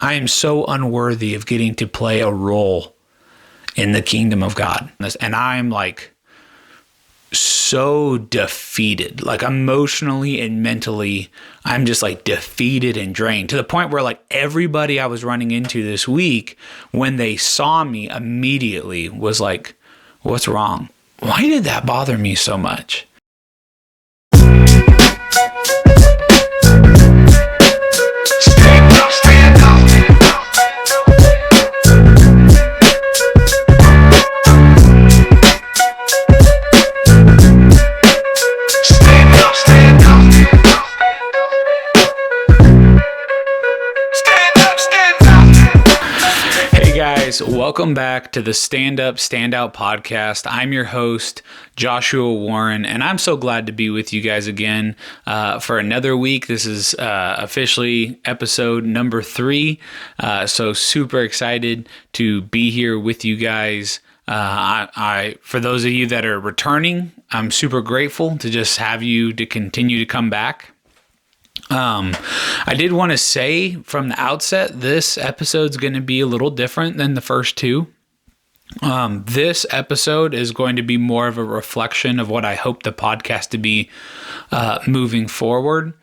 I am so unworthy of getting to play a role in the kingdom of God. And I'm like so defeated, like emotionally and mentally, I'm just like defeated and drained to the point where like everybody I was running into this week, when they saw me immediately was like, what's wrong? Why did that bother me so much? Welcome back to the Stand Up, Stand Out podcast. I'm your host, Joshua Warren, and I'm so glad to be with you guys again for another week. This is officially episode number 3, so super excited to be here with you guys. For those of you that are returning, I'm super grateful to just have you to continue to come back. I did want to say from the outset, this episode's going to be a little different than the first two. This episode is going to be more of a reflection of what I hope the podcast to be moving forward.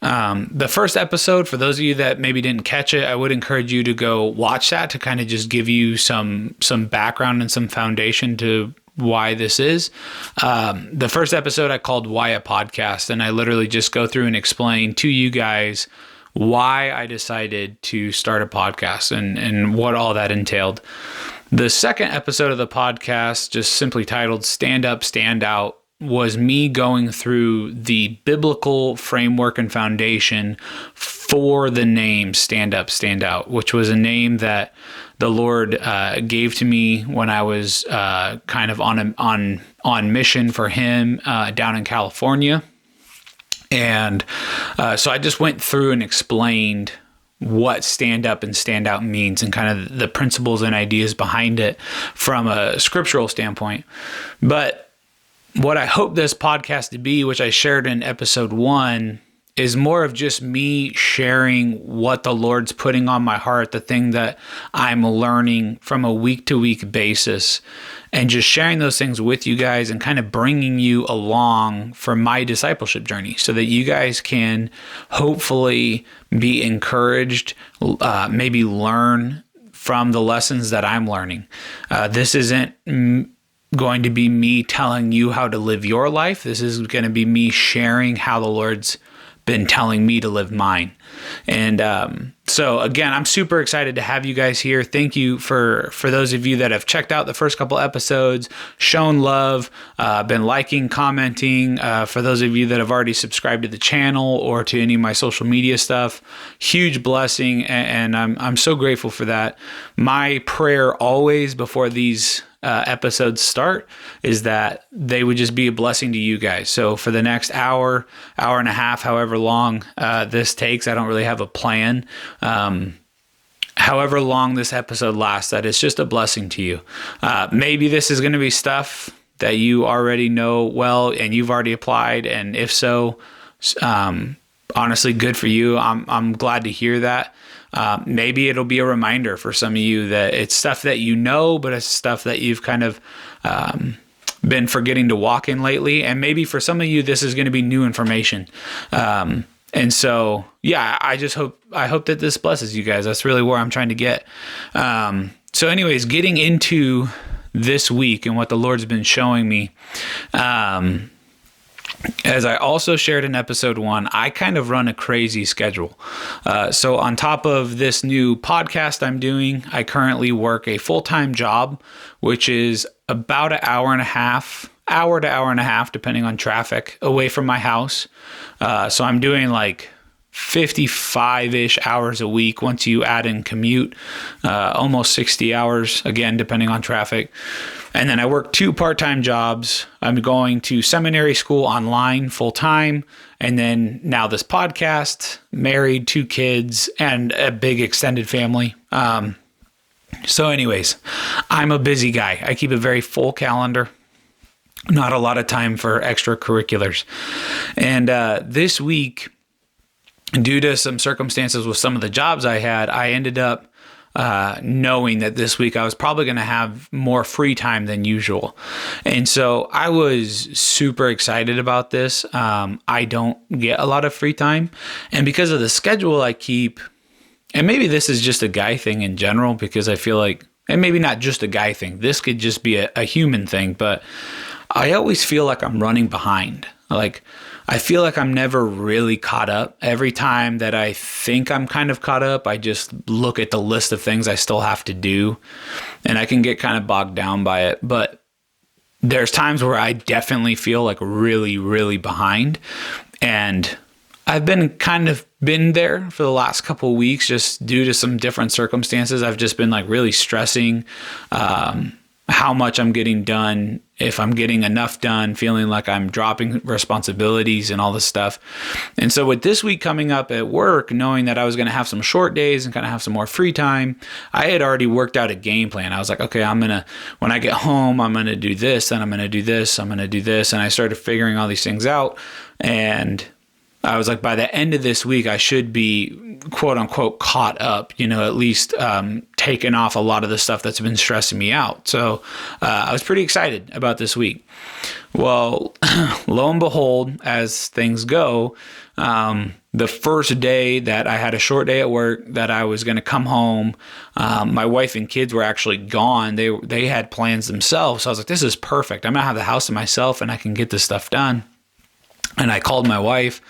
The first episode, for those of you that maybe didn't catch it, I would encourage you to go watch that to kind of just give you some background and some foundation to why this is. The first episode I called Why a Podcast, and I literally just go through and explain to you guys why I decided to start a podcast and what all that entailed. The second episode of the podcast, just simply titled Stand Up, Stand Out, was me going through the biblical framework and foundation for the name Stand Up, Stand Out, which was a name that the Lord gave to me when I was kind of on mission for Him down in California. And so I just went through and explained what stand up and stand out means and kind of the principles and ideas behind it from a scriptural standpoint. But what I hope this podcast to be, which I shared in episode 1, is more of just me sharing what the Lord's putting on my heart, the thing that I'm learning from a week-to-week basis, and just sharing those things with you guys and kind of bringing you along for my discipleship journey so that you guys can hopefully be encouraged, maybe learn from the lessons that I'm learning. This isn't going to be me telling you how to live your life. This is going to be me sharing how the Lord's been telling me to live mine. And so again, I'm super excited to have you guys here. Thank you for those of you that have checked out the first couple episodes, shown love, been liking, commenting. For those of you that have already subscribed to the channel or to any of my social media stuff, huge blessing, and I'm so grateful for that. My prayer always before these episodes start is that they would just be a blessing to you guys. So for the next hour and a half, however long this takes, I don't really have a plan. However long this episode lasts, that it's just a blessing to you. Maybe this is going to be stuff that you already know well and you've already applied. And if so, honestly, good for you. I'm glad to hear that. Maybe it'll be a reminder for some of you that it's stuff that you know, but it's stuff that you've kind of been forgetting to walk in lately. And maybe for some of you, this is going to be new information. And so, yeah, I hope that this blesses you guys. That's really where I'm trying to get. So anyways, getting into this week and what the Lord's been showing me, as I also shared in episode 1, I kind of run a crazy schedule. So on top of this new podcast I'm doing, I currently work a full-time job, which is about an hour to hour and a half, depending on traffic, away from my house. So I'm doing like 55-ish hours a week once you add in commute, almost 60 hours, again, depending on traffic. And then I work 2 part-time jobs. I'm going to seminary school online full-time. And then now this podcast, married, 2 kids, and a big extended family. So anyways, I'm a busy guy. I keep a very full calendar. Not a lot of time for extracurriculars. And this week, due to some circumstances with some of the jobs I had, I ended up knowing that this week I was probably going to have more free time than usual. And so I was super excited about this. I don't get a lot of free time. And because of the schedule I keep, and maybe this is just a guy thing in general, because I feel like, and maybe not just a guy thing, this could just be a human thing, but I always feel like I'm running behind. Like, I feel like I'm never really caught up. Every time that I think I'm kind of caught up, I just look at the list of things I still have to do, and I can get kind of bogged down by it. But there's times where I definitely feel like really, really behind. And I've been there for the last couple of weeks, just due to some different circumstances. I've just been like really stressing how much I'm getting done, if I'm getting enough done, feeling like I'm dropping responsibilities and all this stuff. And so with this week coming up at work, knowing that I was going to have some short days and kind of have some more free time, I had already worked out a game plan. I was like, okay, when I get home, I'm going to do this, then I'm going to do this, I'm going to do this. And I started figuring all these things out. And I was like, by the end of this week, I should be quote unquote caught up, at least taken off a lot of the stuff that's been stressing me out. So I was pretty excited about this week. Well, lo and behold, as things go, the first day that I had a short day at work, that I was going to come home, my wife and kids were actually gone. They had plans themselves. So I was like, this is perfect. I'm going to have the house to myself and I can get this stuff done. And I called my wife,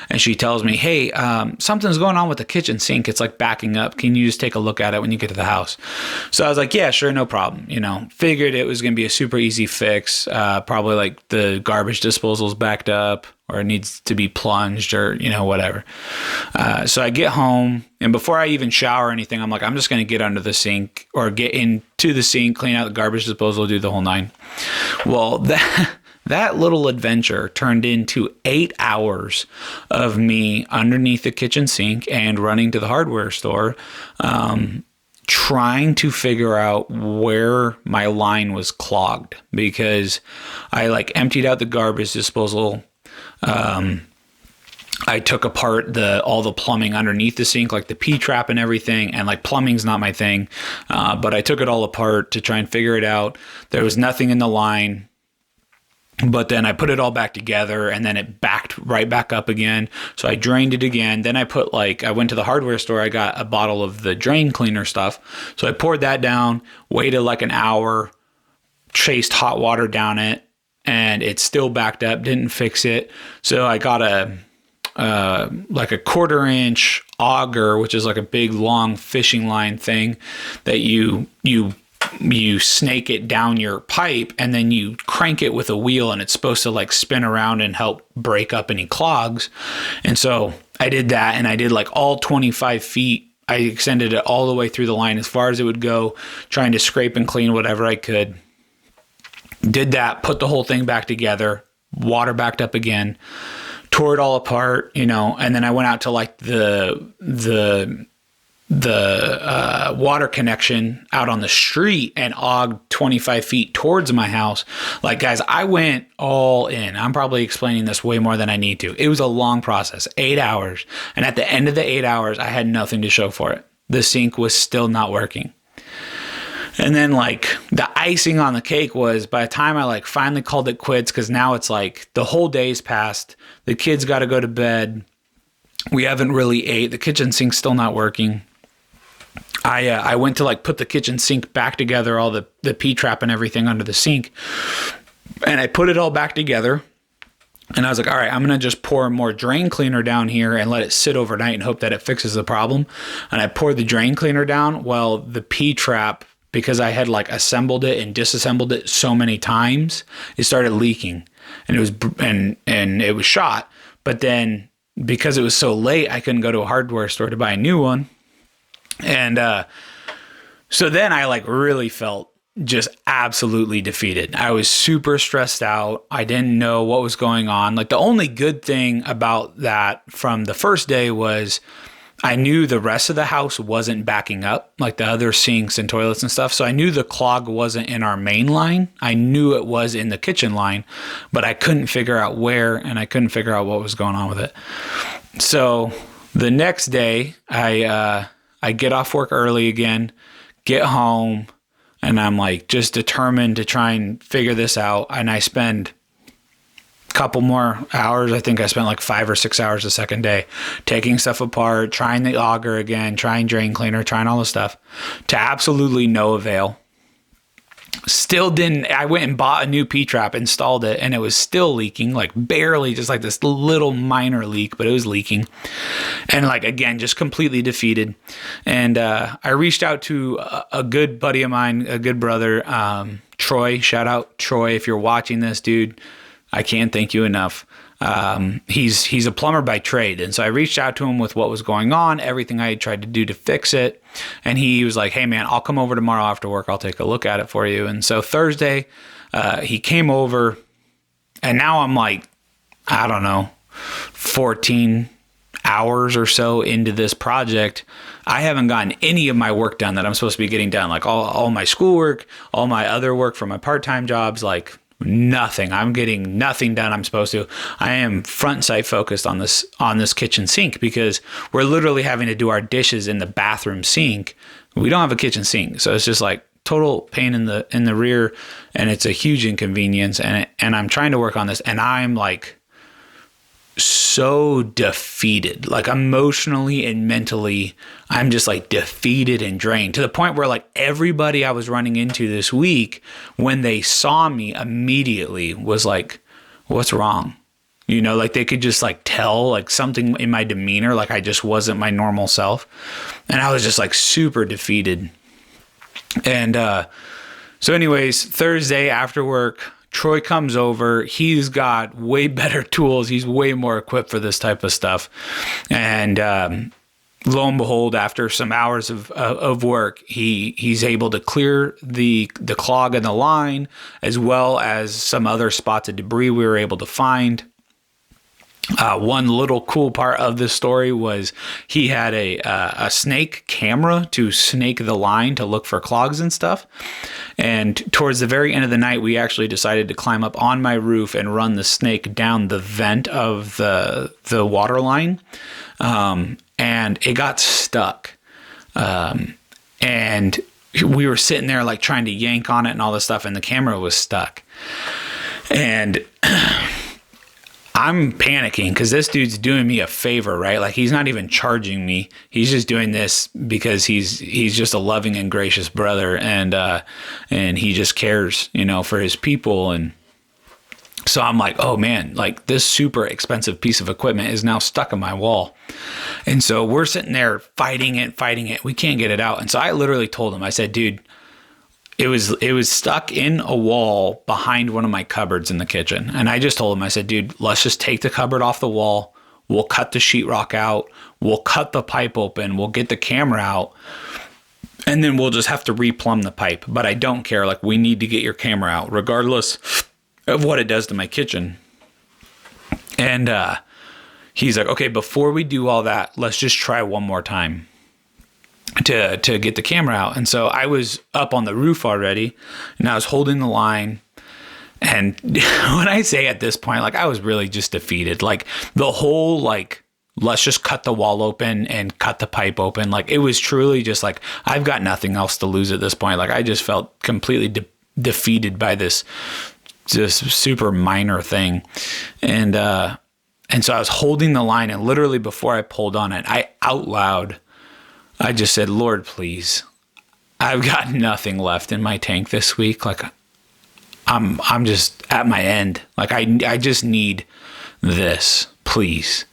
and she tells me, hey, something's going on with the kitchen sink. It's like backing up. Can you just take a look at it when you get to the house? So I was like, yeah, sure, no problem. Figured it was going to be a super easy fix. Probably like the garbage disposal's backed up, or it needs to be plunged, or, whatever. So I get home, and before I even shower or anything, I'm like, I'm just going to get under the sink, or get into the sink, clean out the garbage disposal, do the whole nine. Well, that little adventure turned into 8 hours of me underneath the kitchen sink and running to the hardware store, trying to figure out where my line was clogged, because I emptied out the garbage disposal. I took apart all the plumbing underneath the sink, like the P-trap and everything, and plumbing's not my thing, but I took it all apart to try and figure it out. There was nothing in the line. But then I put it all back together, and then it backed right back up again. So I drained it again. Then I went to the hardware store. I got a bottle of the drain cleaner stuff. So I poured that down, waited an hour, chased hot water down it, and it still backed up, didn't fix it. So I got a 1/4-inch auger, which is like a big long fishing line thing that you snake it down your pipe, and then you crank it with a wheel, and it's supposed to spin around and help break up any clogs. And so I did that, and I did all 25 feet. I extended it all the way through the line as far as it would go, trying to scrape and clean whatever I could. Did that, put the whole thing back together, water backed up again, tore it all apart, and then I went out to the water connection out on the street and ogged 25 feet towards my house. Guys, I went all in. I'm probably explaining this way more than I need to. It was a long process, 8 hours. And at the end of the 8 hours, I had nothing to show for it. The sink was still not working. And then the icing on the cake was, by the time I finally called it quits, because now it's the whole day's passed. The kids got to go to bed. We haven't really ate. The kitchen sink's still not working. I went to put the kitchen sink back together, all the P-trap and everything under the sink, and I put it all back together, and I was like, all right, I'm going to just pour more drain cleaner down here and let it sit overnight and hope that it fixes the problem. And I poured the drain cleaner down. Well, the P-trap, because I had assembled it and disassembled it so many times, it started leaking, and it was and it was shot. But then because it was so late, I couldn't go to a hardware store to buy a new one. And so then I really felt just absolutely defeated. I was super stressed out. I didn't know what was going on. The only good thing about that from the first day was I knew the rest of the house wasn't backing up, the other sinks and toilets and stuff. So I knew the clog wasn't in our main line. I knew it was in the kitchen line, but I couldn't figure out where, and I couldn't figure out what was going on with it. So The next day, I get off work early again, get home, and I'm like just determined to try and figure this out. And I spend a couple more hours. I think I spent like 5 or 6 hours the second day taking stuff apart, trying the auger again, trying drain cleaner, trying all this stuff to absolutely no avail. Still didn't. I went and bought a new P-trap, installed it, and it was still leaking, like barely, just like this little minor leak, but it was leaking. And like, again, just completely defeated. And I reached out to a good buddy of mine, a good brother, Troy. Shout out Troy if you're watching this, dude. I can't thank you enough. He's a plumber by trade. And so I reached out to him with what was going on, everything I had tried to do to fix it. And he was like, hey man, I'll come over tomorrow after work. I'll take a look at it for you. And so Thursday, he came over, and now I'm like, I don't know, 14 hours or so into this project. I haven't gotten any of my work done that I'm supposed to be getting done. Like all my schoolwork, all my other work for my part-time jobs, like nothing. I'm getting nothing done I'm supposed to. I am front sight focused on this kitchen sink because we're literally having to do our dishes in the bathroom sink. We don't have a kitchen sink. So it's just like total pain in the rear, and it's a huge inconvenience, and I'm trying to work on this, and I'm like so defeated, like emotionally and mentally. I'm just like defeated and drained to the point where like everybody I was running into this week, when they saw me, immediately was like, what's wrong? You know, like they could just like tell like something in my demeanor, like I just wasn't my normal self. And I was just like super defeated. And so anyways, Thursday after work, Troy comes over. He's got way better tools. He's way more equipped for this type of stuff. And lo and behold, after some hours of work, he's able to clear the clog in the line, as well as some other spots of debris we were able to find. One little cool part of this story was he had a snake camera to snake the line to look for clogs and stuff. And towards the very end of the night, we actually decided to climb up on my roof and run the snake down the vent of the water line. And it got stuck. And we were sitting there like trying to yank on it and all this stuff, and the camera was stuck. And I'm panicking because this dude's doing me a favor, right? Like he's not even charging me. He's just doing this because he's just a loving and gracious brother, and he just cares, you know, for his people. And so I'm like, oh man, like this super expensive piece of equipment is now stuck in my wall. And so we're sitting there fighting it. We can't get it out. And so I literally told him, I said, dude, it was stuck in a wall behind one of my cupboards in the kitchen. And I just told him, I said, dude, let's just take the cupboard off the wall. We'll cut the sheetrock out. We'll cut the pipe open. We'll get the camera out. And then we'll just have to replumb the pipe. But I don't care. Like, we need to get your camera out regardless of what it does to my kitchen. And he's like, okay, before we do all that, let's just try one more time to get the camera out. And so I was up on the roof already, and I was holding the line. And when I say at this point, like I was really just defeated, like the whole, like, let's just cut the wall open and cut the pipe open. Like it was truly just like, I've got nothing else to lose at this point. Like I just felt completely defeated by this super minor thing. And so I was holding the line, and literally before I pulled on it, I just said, Lord, please, I've got nothing left in my tank this week. Like I'm just at my end. Like I just need this, please.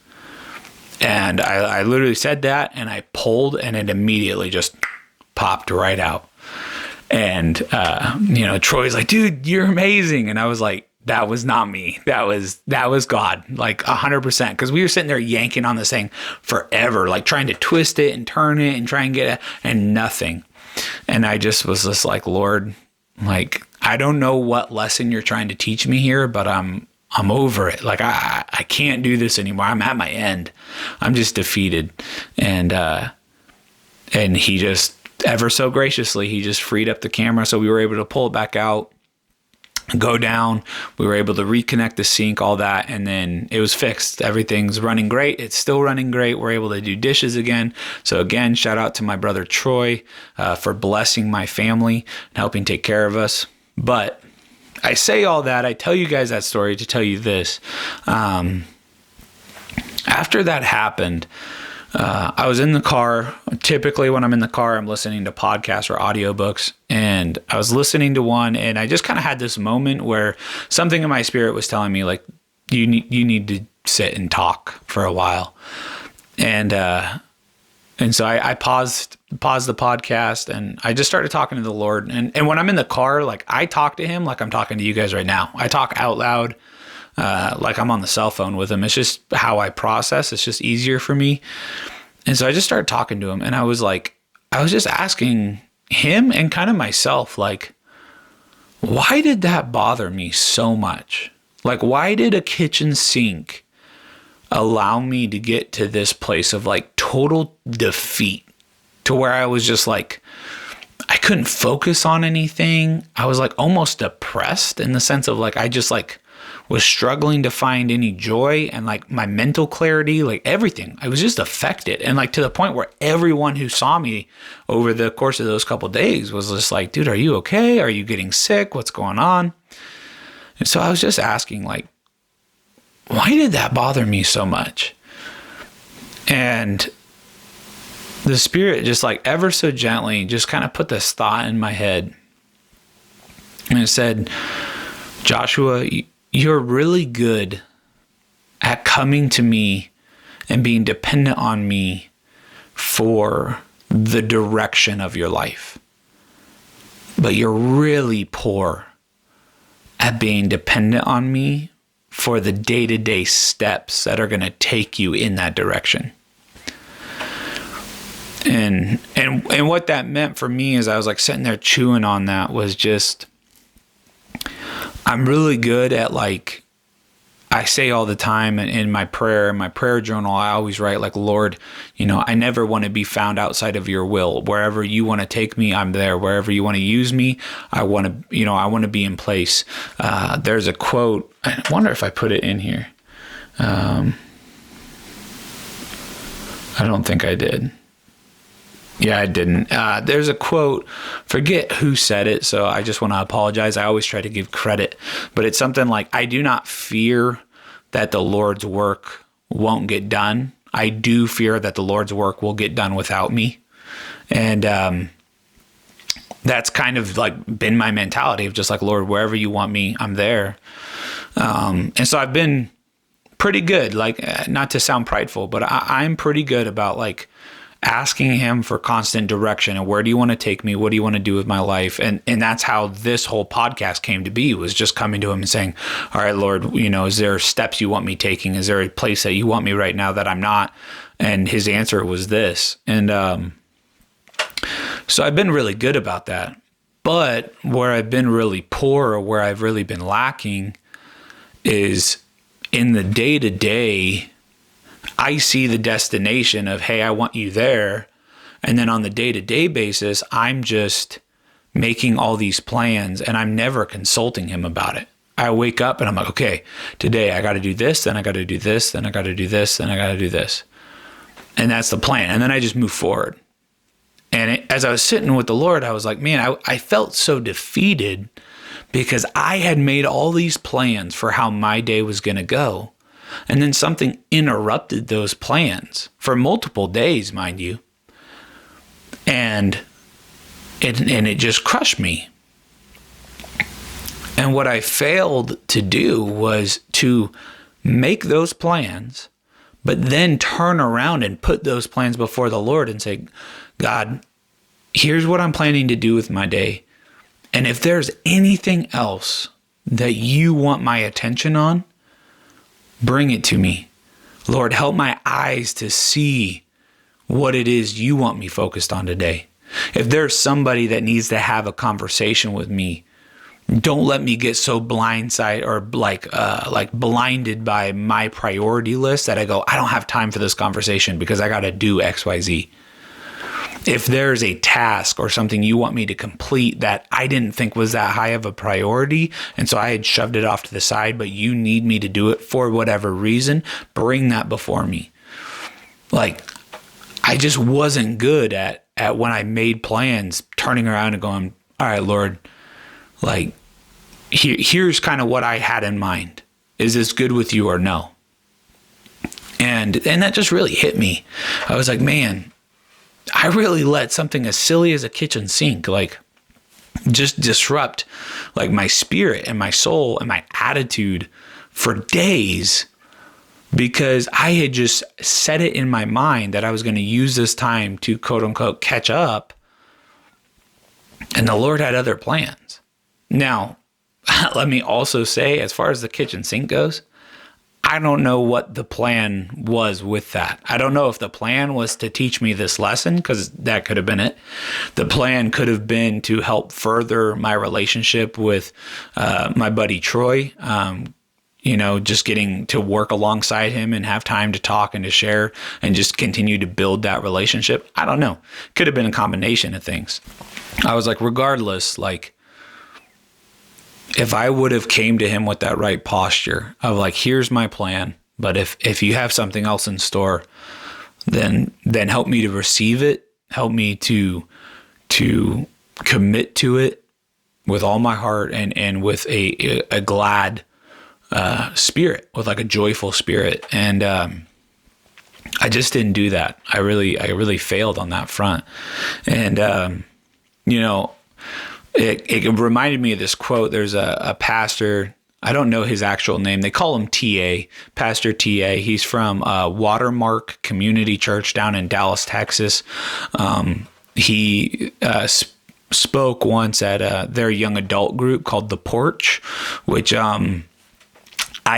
And I literally said that, and I pulled, and it immediately just popped right out. And, Troy's like, dude, you're amazing. And I was like, that was not me. That was God, like 100%. Cause we were sitting there yanking on this thing forever, like trying to twist it and turn it and try and get it, and nothing. And I just was just like, Lord, like, I don't know what lesson you're trying to teach me here, but I'm over it. Like I can't do this anymore. I'm at my end. I'm just defeated. And he just ever so graciously, he just freed up the camera. So we were able to pull it back out. go down. We were able to reconnect the sink, all that, and then it was fixed. Everything's running great. It's still running great. We're able to do dishes again. So again, shout out to my brother Troy for blessing my family and helping take care of us. But I say all that, I tell you guys that story to tell you this. After that happened, I was in the car. Typically when I'm in the car, I'm listening to podcasts or audiobooks, and I was listening to one, and I just kind of had this moment where something in my spirit was telling me, like, you need to sit and talk for a while. And so I paused the podcast, and I just started talking to the Lord. And when I'm in the car, like, I talk to him like I'm talking to you guys right now. I talk out loud, like I'm on the cell phone with him. It's just how I process. It's just easier for me. And so I just started talking to him, and I was just asking him and kind of myself, like, why did that bother me so much? Like, why did a kitchen sink allow me to get to this place of like total defeat, to where I was just like, I couldn't focus on anything. I was like almost depressed in the sense of like, I just like was struggling to find any joy, and like my mental clarity, like everything, I was just affected. And like to the point where everyone who saw me over the course of those couple of days was just like, dude, are you okay? Are you getting sick? What's going on? And so I was just asking, like, why did that bother me so much? And the Spirit just like ever so gently just kind of put this thought in my head. And it said, Joshua, you're really good at coming to me and being dependent on me for the direction of your life. But you're really poor at being dependent on me for the day-to-day steps that are going to take you in that direction. And what that meant for me is I was like sitting there chewing on that was just, I'm really good at, like, I say all the time in my prayer journal, I always write like, Lord, I never want to be found outside of your will. Wherever you want to take me, I'm there. Wherever you want to use me, I want to be in place. There's a quote. I wonder if I put it in here. I don't think I did. Yeah, I didn't. There's a quote, forget who said it, so I just want to apologize. I always try to give credit, but it's something like, I do not fear that the Lord's work won't get done. I do fear that the Lord's work will get done without me. And that's kind of been my mentality of just like, Lord, wherever you want me, I'm there. And so I've been pretty good, not to sound prideful, but I'm pretty good about asking him for constant direction and where do you want to take me? What do you want to do with my life? And that's how this whole podcast came to be, was just coming to him and saying, all right, Lord, is there steps you want me taking? Is there a place that you want me right now that I'm not? And his answer was this. And so I've been really good about that. But where I've been really poor, or where I've really been lacking, is in the day-to-day. I see the destination of, hey, I want you there. And then on the day-to-day basis, I'm just making all these plans and I'm never consulting him about it. I wake up and I'm like, okay, today I got to do this, then I got to do this, then I got to do this, then I got to do this. And that's the plan. And then I just move forward. And as I was sitting with the Lord, I was like, man, I felt so defeated because I had made all these plans for how my day was going to go. And then something interrupted those plans for multiple days, mind you. And it just crushed me. And what I failed to do was to make those plans, but then turn around and put those plans before the Lord and say, God, here's what I'm planning to do with my day. And if there's anything else that you want my attention on, bring it to me. Lord, help my eyes to see what it is you want me focused on today. If there's somebody that needs to have a conversation with me, don't let me get so blindsided or blinded by my priority list that I go, I don't have time for this conversation because I got to do X, Y, Z. if there's a task or something you want me to complete that I didn't think was that high of a priority, and so I had shoved it off to the side, but you need me to do it for whatever reason, bring that before me. Like, I just wasn't good at when I made plans, turning around and going, all right, Lord, like, here's kind of what I had in mind. Is this good with you or no? And that just really hit me. I was like, man, I really let something as silly as a kitchen sink, like, just disrupt, like, my spirit and my soul and my attitude for days, because I had just set it in my mind that I was going to use this time to, quote unquote, catch up. And the Lord had other plans. Now, let me also say, as far as the kitchen sink goes, I don't know what the plan was with that. I don't know if the plan was to teach me this lesson, because that could have been it. The plan could have been to help further my relationship with my buddy Troy, just getting to work alongside him and have time to talk and to share and just continue to build that relationship. I don't know. Could have been a combination of things. I was like, regardless, like, if I would have came to him with that right posture of like, here's my plan, but if you have something else in store, then help me to receive it, help me to commit to it with all my heart and with a glad spirit, with like a joyful spirit. And I just didn't do that. I really failed on that front. And It reminded me of this quote. There's a pastor, I don't know his actual name. They call him TA, Pastor TA. He's from Watermark Community Church down in Dallas, Texas. He spoke once at their young adult group called The Porch, which I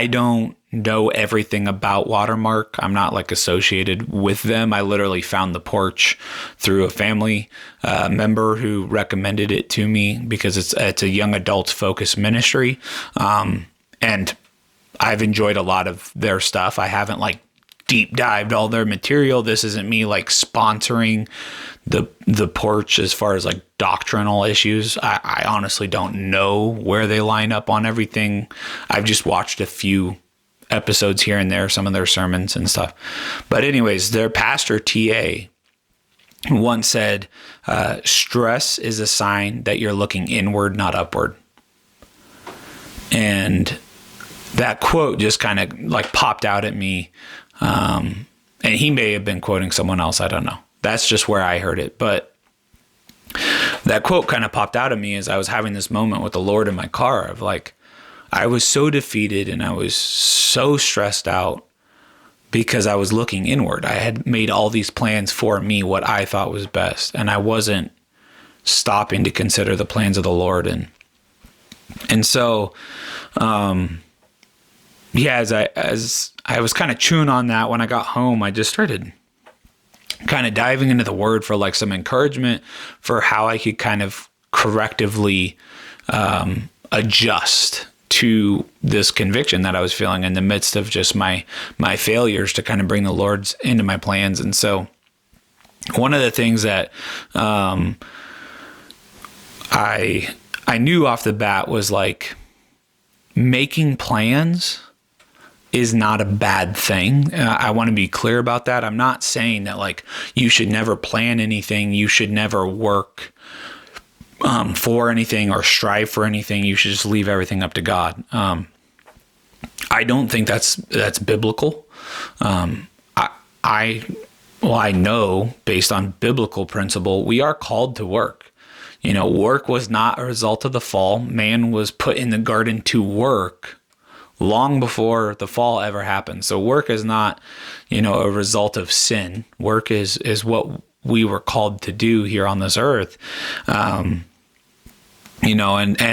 don't know everything about Watermark. I'm not like associated with them. I literally found The Porch through a family member who recommended it to me, because it's a young adults focused ministry. And I've enjoyed a lot of their stuff. I haven't like deep dived all their material. This isn't me like sponsoring the Porch as far as like doctrinal issues. I honestly don't know where they line up on everything. I've just watched a few episodes here and there, some of their sermons and stuff. But anyways, their pastor TA once said, stress is a sign that you're looking inward, not upward. And that quote just kind of like popped out at me. And he may have been quoting someone else. I don't know. That's just where I heard it. But that quote kind of popped out at me as I was having this moment with the Lord in my car of like, I was so defeated and I was so stressed out because I was looking inward. I had made all these plans for me, what I thought was best, and I wasn't stopping to consider the plans of the Lord. And so, as I was kind of chewing on that, when I got home, I just started kind of diving into the Word for like some encouragement for how I could kind of correctively adjust to this conviction that I was feeling in the midst of just my failures to kind of bring the Lord's into my plans. And so one of the things that I knew off the bat was like, making plans is not a bad thing. I want to be clear about that. I'm not saying that like you should never plan anything. You should never work for anything or strive for anything. You should just leave everything up to God. I don't think that's biblical. I know based on biblical principle, we are called to work. Work was not a result of the fall. Man was put in the garden to work long before the fall ever happened. So work is not, a result of sin. Work is what we were called to do here on this earth. And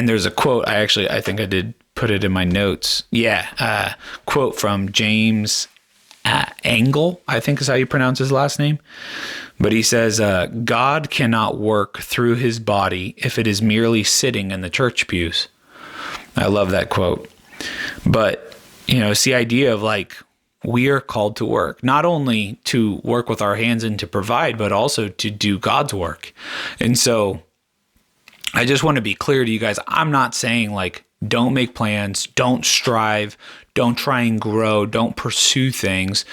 there's a quote, I think I did put it in my notes. Yeah. Quote from James Engel, I think is how you pronounce his last name. But he says, God cannot work through his body if it is merely sitting in the church pews. I love that quote. But, it's the idea of like, we are called to work, not only to work with our hands and to provide, but also to do God's work. And so I just want to be clear to you guys. I'm not saying like, don't make plans, don't strive, don't try and grow, don't pursue things.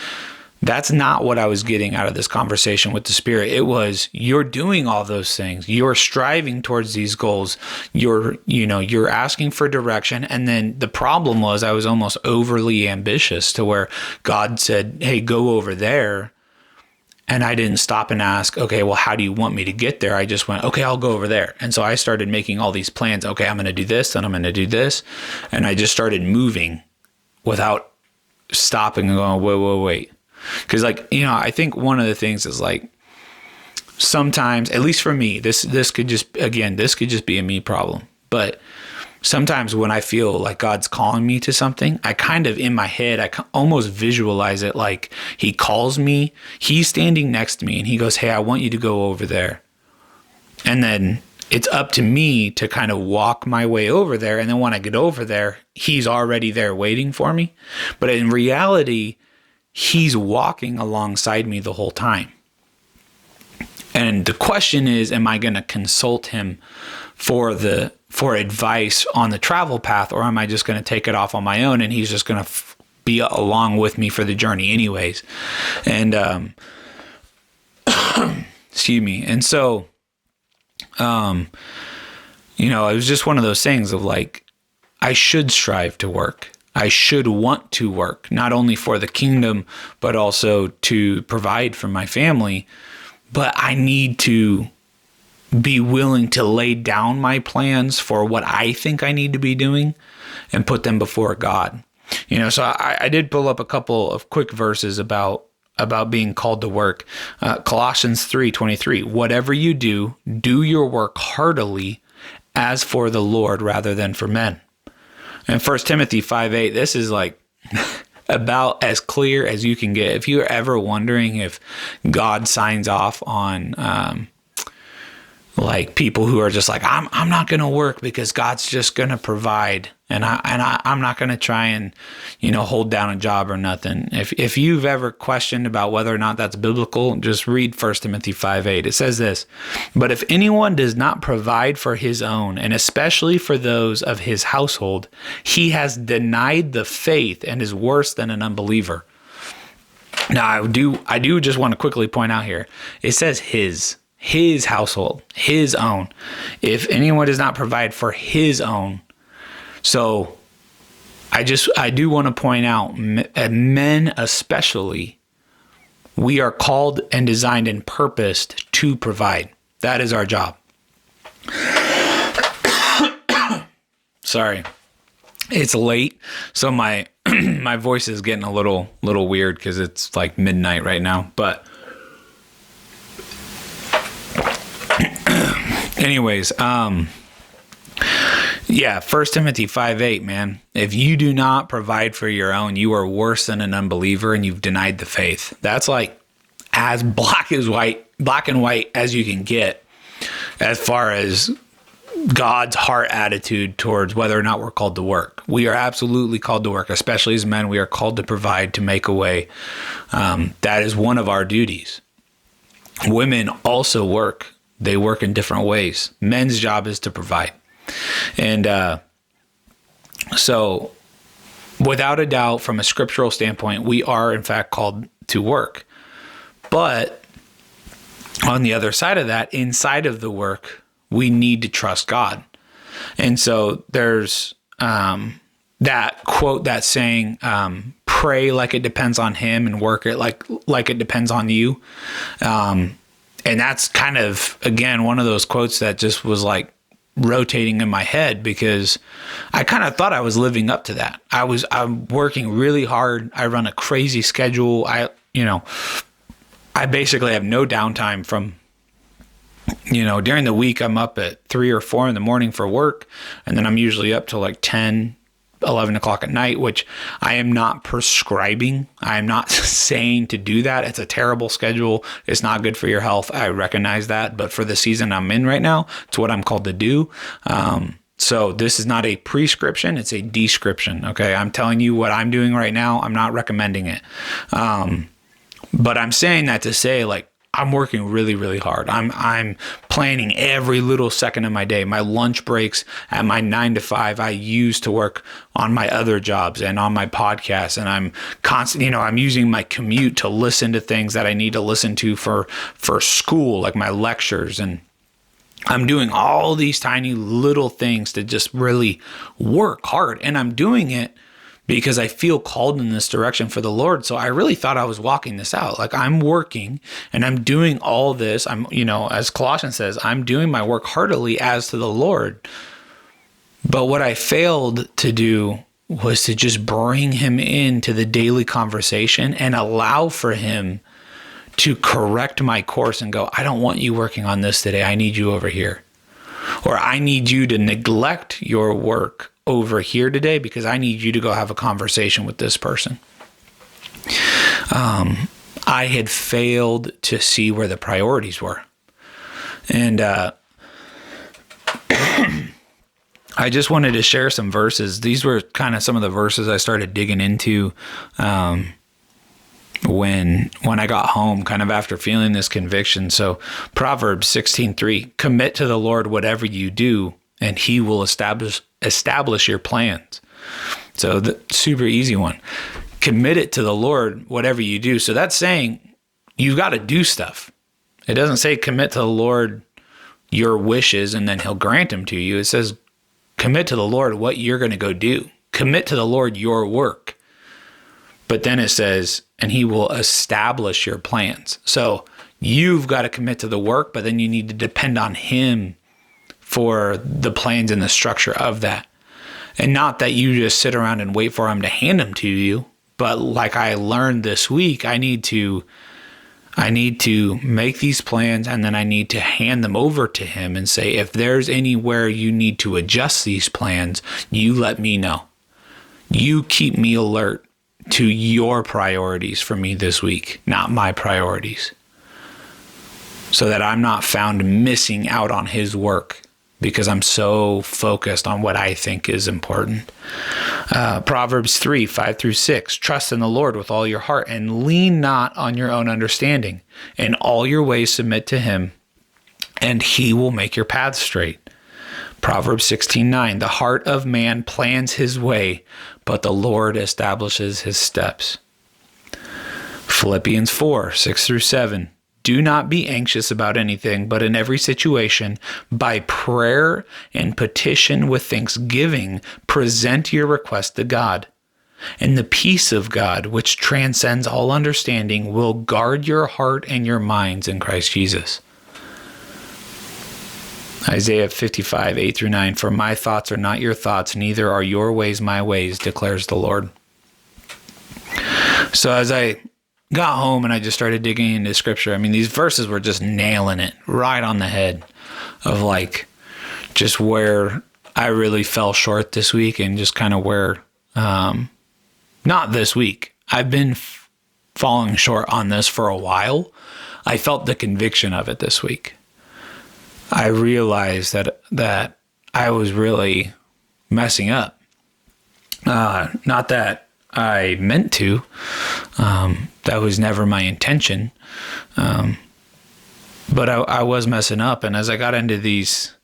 That's not what I was getting out of this conversation with the Spirit. It was, you're doing all those things. You're striving towards these goals. You're asking for direction. And then the problem was I was almost overly ambitious to where God said, hey, go over there. And I didn't stop and ask, okay, well, how do you want me to get there? I just went, okay, I'll go over there. And so I started making all these plans. Okay, I'm going to do this, then I'm going to do this. And I just started moving without stopping and going, wait. Because I think one of the things is like, sometimes, at least for me, this could just be a me problem. But sometimes when I feel like God's calling me to something, I kind of, in my head, I almost visualize it like he calls me, he's standing next to me and he goes, hey, I want you to go over there. And then it's up to me to kind of walk my way over there. And then when I get over there, he's already there waiting for me. But in reality, he's walking alongside me the whole time. And the question is, am I going to consult him for advice on the travel path, or am I just going to take it off on my own and he's just going to be along with me for the journey anyways? And excuse me. And so it was just one of those things of like, I should strive to work. I should want to work, not only for the kingdom, but also to provide for my family. But I need to be willing to lay down my plans for what I think I need to be doing and put them before God. So I did pull up a couple of quick verses about being called to work. Colossians 3:23, whatever you do, do your work heartily as for the Lord rather than for men. And 1 Timothy 5:8, this is like about as clear as you can get. If you're ever wondering if God signs off on like people who are just like, I'm not going to work because God's just going to provide, and I'm not going to try and hold down a job or nothing. If you've ever questioned about whether or not that's biblical, just read 1 Timothy 5:8. It says this: but if anyone does not provide for his own, and especially for those of his household, he has denied the faith and is worse than an unbeliever. Now, I do just want to quickly point out here, it says his household, his own. If anyone does not provide for his own. So I do want to point out, men especially, we are called and designed and purposed to provide. That is our job. Sorry. It's late, so my my voice is getting a little weird because it's like midnight right now. But anyways, 1 Timothy 5:8, man. If you do not provide for your own, you are worse than an unbeliever and you've denied the faith. That's like as black and white as you can get as far as God's heart attitude towards whether or not we're called to work. We are absolutely called to work, especially as men. We are called to provide, to make a way. That is one of our duties. Women also work. They work in different ways. Men's job is to provide. And so without a doubt, from a scriptural standpoint, we are in fact called to work. But on the other side of that, inside of the work, we need to trust God. And so there's that quote, that saying, pray like it depends on him and work it like it depends on you. And that's kind of, again, one of those quotes that just was like rotating in my head because I kind of thought I was living up to that. I'm working really hard. I run a crazy schedule. I basically have no downtime from, during the week, I'm up at 3 or 4 in the morning for work. And then I'm usually up till like 10, 11 o'clock at night, which I am not prescribing. I am not saying to do that. It's a terrible schedule. It's not good for your health. I recognize that. But for the season I'm in right now, it's what I'm called to do. So this is not a prescription, it's a description. Okay. I'm telling you what I'm doing right now. I'm not recommending it. But I'm saying that to say, like, I'm working really, really hard. I'm planning every little second of my day. My lunch breaks at my 9 to 5, I use to work on my other jobs and on my podcast. And I'm constantly, I'm using my commute to listen to things that I need to listen to for school, like my lectures. And I'm doing all these tiny little things to just really work hard. And I'm doing it because I feel called in this direction for the Lord. So I really thought I was walking this out. Like, I'm working and I'm doing all this. I'm, as Colossians says, I'm doing my work heartily as to the Lord. But what I failed to do was to just bring him into the daily conversation and allow for him to correct my course and go, I don't want you working on this today. I need you over here. Or I need you to neglect your work over here today because I need you to go have a conversation with this person. I had failed to see where the priorities were. And I just wanted to share some verses. These were kind of some of the verses I started digging into when I got home, kind of after feeling this conviction. So Proverbs 16:3, commit to the Lord whatever you do, and he will establish your plans. So the super easy one. Commit it to the Lord, whatever you do. So that's saying you've got to do stuff. It doesn't say commit to the Lord your wishes and then he'll grant them to you. It says commit to the Lord what you're going to go do. Commit to the Lord your work. But then it says, and he will establish your plans. So you've got to commit to the work, but then you need to depend on him for the plans and the structure of that. And not that you just sit around and wait for him to hand them to you, but like I learned this week, I need to make these plans, and then I need to hand them over to him and say, if there's anywhere you need to adjust these plans, you let me know. You keep me alert to your priorities for me this week, not my priorities, so that I'm not found missing out on his work because I'm so focused on what I think is important. Proverbs 3:5-6, trust in the Lord with all your heart and lean not on your own understanding. In all your ways submit to him, and he will make your paths straight. Proverbs 16:9, the heart of man plans his way, but the Lord establishes his steps. Philippians 4:6-7, do not be anxious about anything, but in every situation, by prayer and petition with thanksgiving, present your request to God. And the peace of God, which transcends all understanding, will guard your heart and your minds in Christ Jesus. Isaiah 55:8-9, for my thoughts are not your thoughts, neither are your ways my ways, declares the Lord. So as I got home and I just started digging into scripture, I mean, these verses were just nailing it right on the head of like just where I really fell short this week, and just kind of where, not this week, I've been falling short on this for a while. I felt the conviction of it this week. I realized that I was really messing up. Not that I meant to. That was never my intention. But I was messing up. And as I got into these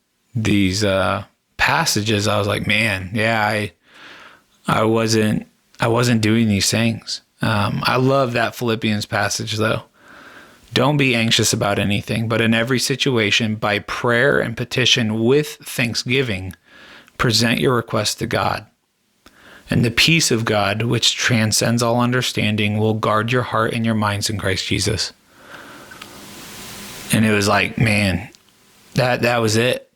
passages, I was like, man, yeah, I wasn't doing these things. I love that Philippians passage though. Don't be anxious about anything, but in every situation, by prayer and petition with thanksgiving, present your requests to God. And the peace of God, which transcends all understanding, will guard your heart and your minds in Christ Jesus. And it was like, man, that was it.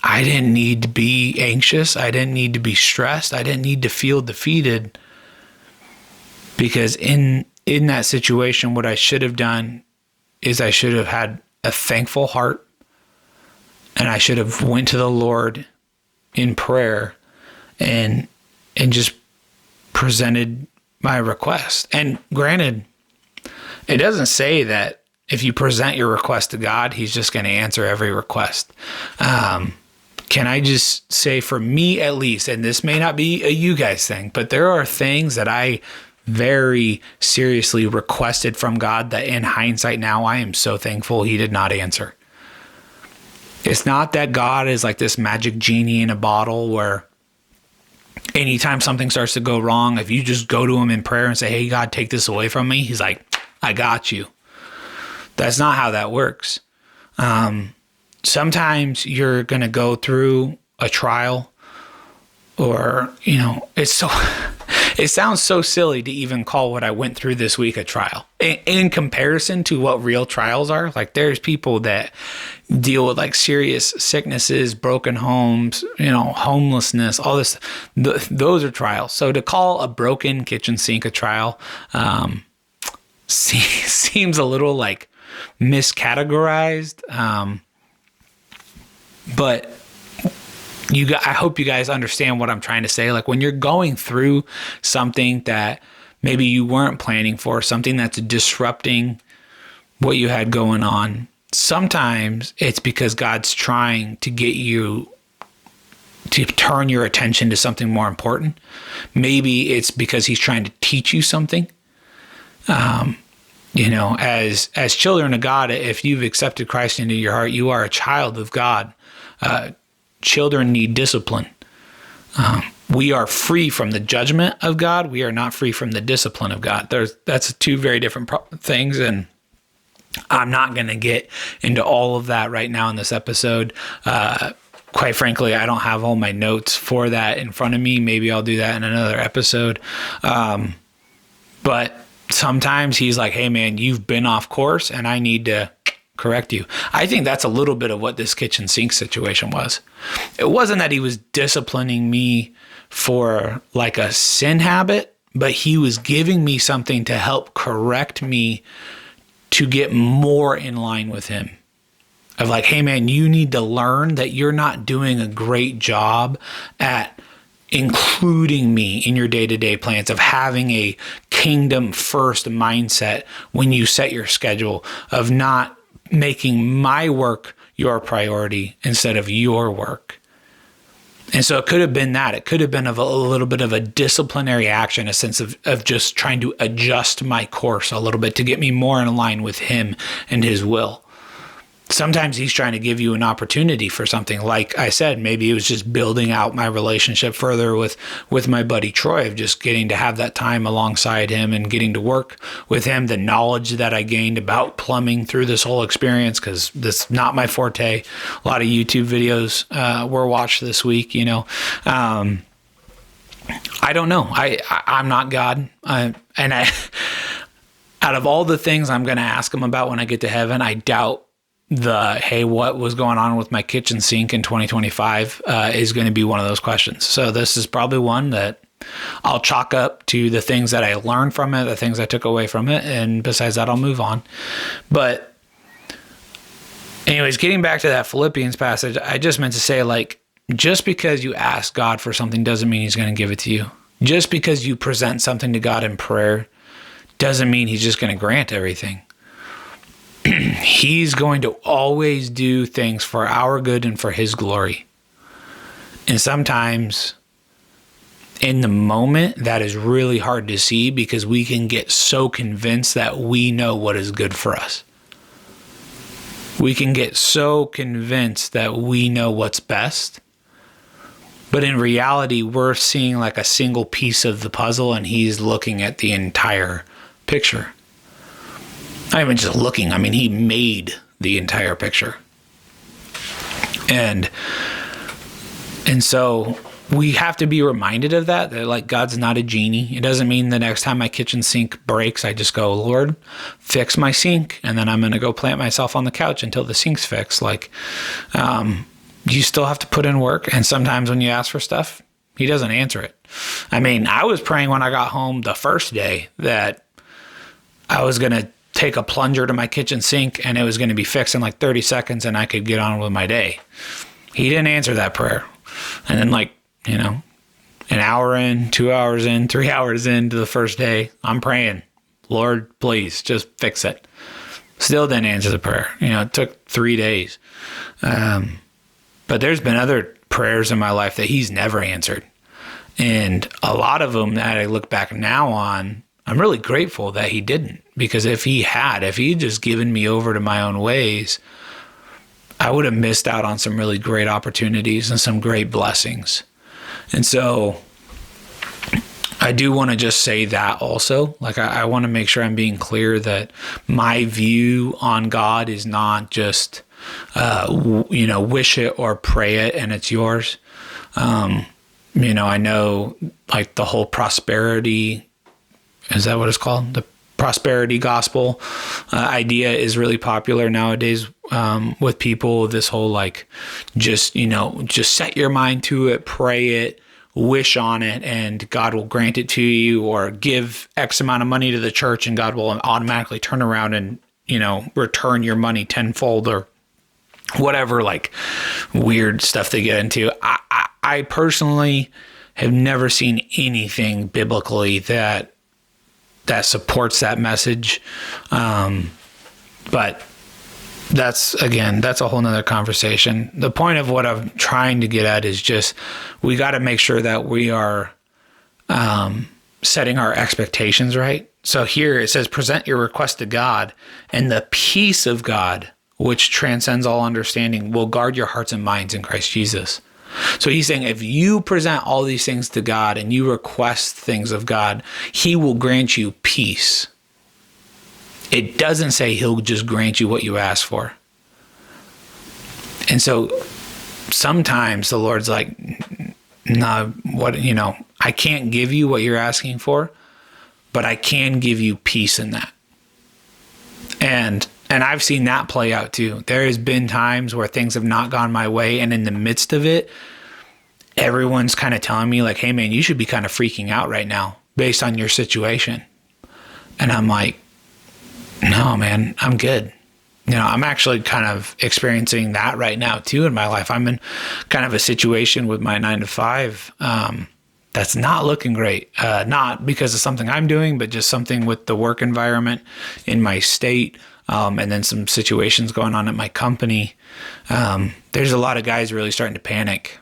I didn't need to be anxious. I didn't need to be stressed. I didn't need to feel defeated. Because in that situation, what I should have done is I should have had a thankful heart, and I should have went to the Lord in prayer and just presented my request. And granted, it doesn't say that if you present your request to God, he's just going to answer every request. can I just say, for me at least, and this may not be a you guys thing, but there are things that I very seriously requested from God that in hindsight now I am so thankful he did not answer. It's not that God is like this magic genie in a bottle where anytime something starts to go wrong, if you just go to him in prayer and say, hey, God, take this away from me, he's like, I got you. That's not how that works. Sometimes you're going to go through a trial, or, it sounds so silly to even call what I went through this week a trial in comparison to what real trials are. Like, there's people that deal with like serious sicknesses, broken homes, homelessness, all this. Those are trials. So to call a broken kitchen sink a trial seems a little like miscategorized. But I hope you guys understand what I'm trying to say. Like, when you're going through something that maybe you weren't planning for, something that's disrupting what you had going on, sometimes it's because God's trying to get you to turn your attention to something more important. Maybe it's because he's trying to teach you something. As children of God, if you've accepted Christ into your heart, you are a child of God. Children need discipline. We are free from the judgment of God. We are not free from the discipline of God. That's two very different things, and I'm not going to get into all of that right now in this episode. Quite frankly, I don't have all my notes for that in front of me. Maybe I'll do that in another episode. But sometimes he's like, hey, man, you've been off course, and I need to correct you. I think that's a little bit of what this kitchen sink situation was. It wasn't that he was disciplining me for like a sin habit, but he was giving me something to help correct me to get more in line with him. Of like, hey man, you need to learn that you're not doing a great job at including me in your day-to-day plans, of having a kingdom first mindset when you set your schedule, of not making my work your priority instead of your work. And so it could have been that. It could have been of a little bit of a disciplinary action, a sense of just trying to adjust my course a little bit to get me more in line with him and his will. Sometimes he's trying to give you an opportunity for something. Like I said, maybe it was just building out my relationship further with my buddy Troy, of just getting to have that time alongside him and getting to work with him. The knowledge that I gained about plumbing through this whole experience, because this is not my forte. A lot of YouTube videos were watched this week, I don't know. I'm not God. Out of all the things I'm going to ask him about when I get to heaven, I doubt hey, what was going on with my kitchen sink in 2025 is going to be one of those questions. So this is probably one that I'll chalk up to the things that I learned from it, the things I took away from it. And besides that, I'll move on. But anyways, getting back to that Philippians passage, I just meant to say, like, just because you ask God for something doesn't mean he's going to give it to you. Just because you present something to God in prayer doesn't mean he's just going to grant everything. He's going to always do things for our good and for his glory. And sometimes in the moment, that is really hard to see, because we can get so convinced that we know what is good for us. We can get so convinced that we know what's best. But in reality, we're seeing like a single piece of the puzzle, and he's looking at the entire picture. Not even just looking. I mean, he made the entire picture. And so we have to be reminded of that like God's not a genie. It doesn't mean the next time my kitchen sink breaks, I just go, Lord, fix my sink. And then I'm going to go plant myself on the couch until the sink's fixed. Like, you still have to put in work. And sometimes when you ask for stuff, he doesn't answer it. I mean, I was praying when I got home the first day that I was going to take a plunger to my kitchen sink and it was going to be fixed in like 30 seconds and I could get on with my day. He didn't answer that prayer. And then an hour in, 2 hours in, 3 hours into the first day, I'm praying, Lord, please just fix it. Still didn't answer the prayer. It took 3 days. But there's been other prayers in my life that he's never answered. And a lot of them that I look back now on, I'm really grateful that he didn't, because if he had just given me over to my own ways, I would have missed out on some really great opportunities and some great blessings. And so I do want to just say that also. Like, I want to make sure I'm being clear that my view on God is not just, wish it or pray it and it's yours. I know like the whole prosperity, is that what it's called? The prosperity gospel idea is really popular nowadays with people. This whole like, just set your mind to it, pray it, wish on it, and God will grant it to you, or give X amount of money to the church and God will automatically turn around and, return your money tenfold, or whatever, like weird stuff they get into. I personally have never seen anything biblically that supports that message. But that's a whole nother conversation. The point of what I'm trying to get at is just, we got to make sure that we are setting our expectations right. So here it says, present your request to God, and the peace of God, which transcends all understanding, will guard your hearts and minds in Christ Jesus. So he's saying, if you present all these things to God and you request things of God, he will grant you peace. It doesn't say he'll just grant you what you ask for. And so sometimes the Lord's like, no, I can't give you what you're asking for, but I can give you peace in that. And I've seen that play out too. There has been times where things have not gone my way, and in the midst of it, everyone's kind of telling me like, hey man, you should be kind of freaking out right now based on your situation. And I'm like, no, man, I'm good. I'm actually kind of experiencing that right now too in my life. I'm in kind of a situation with my 9-to-5 that's not looking great. Not because of something I'm doing, but just something with the work environment in my state. And then some situations going on at my company. There's a lot of guys really starting to panic.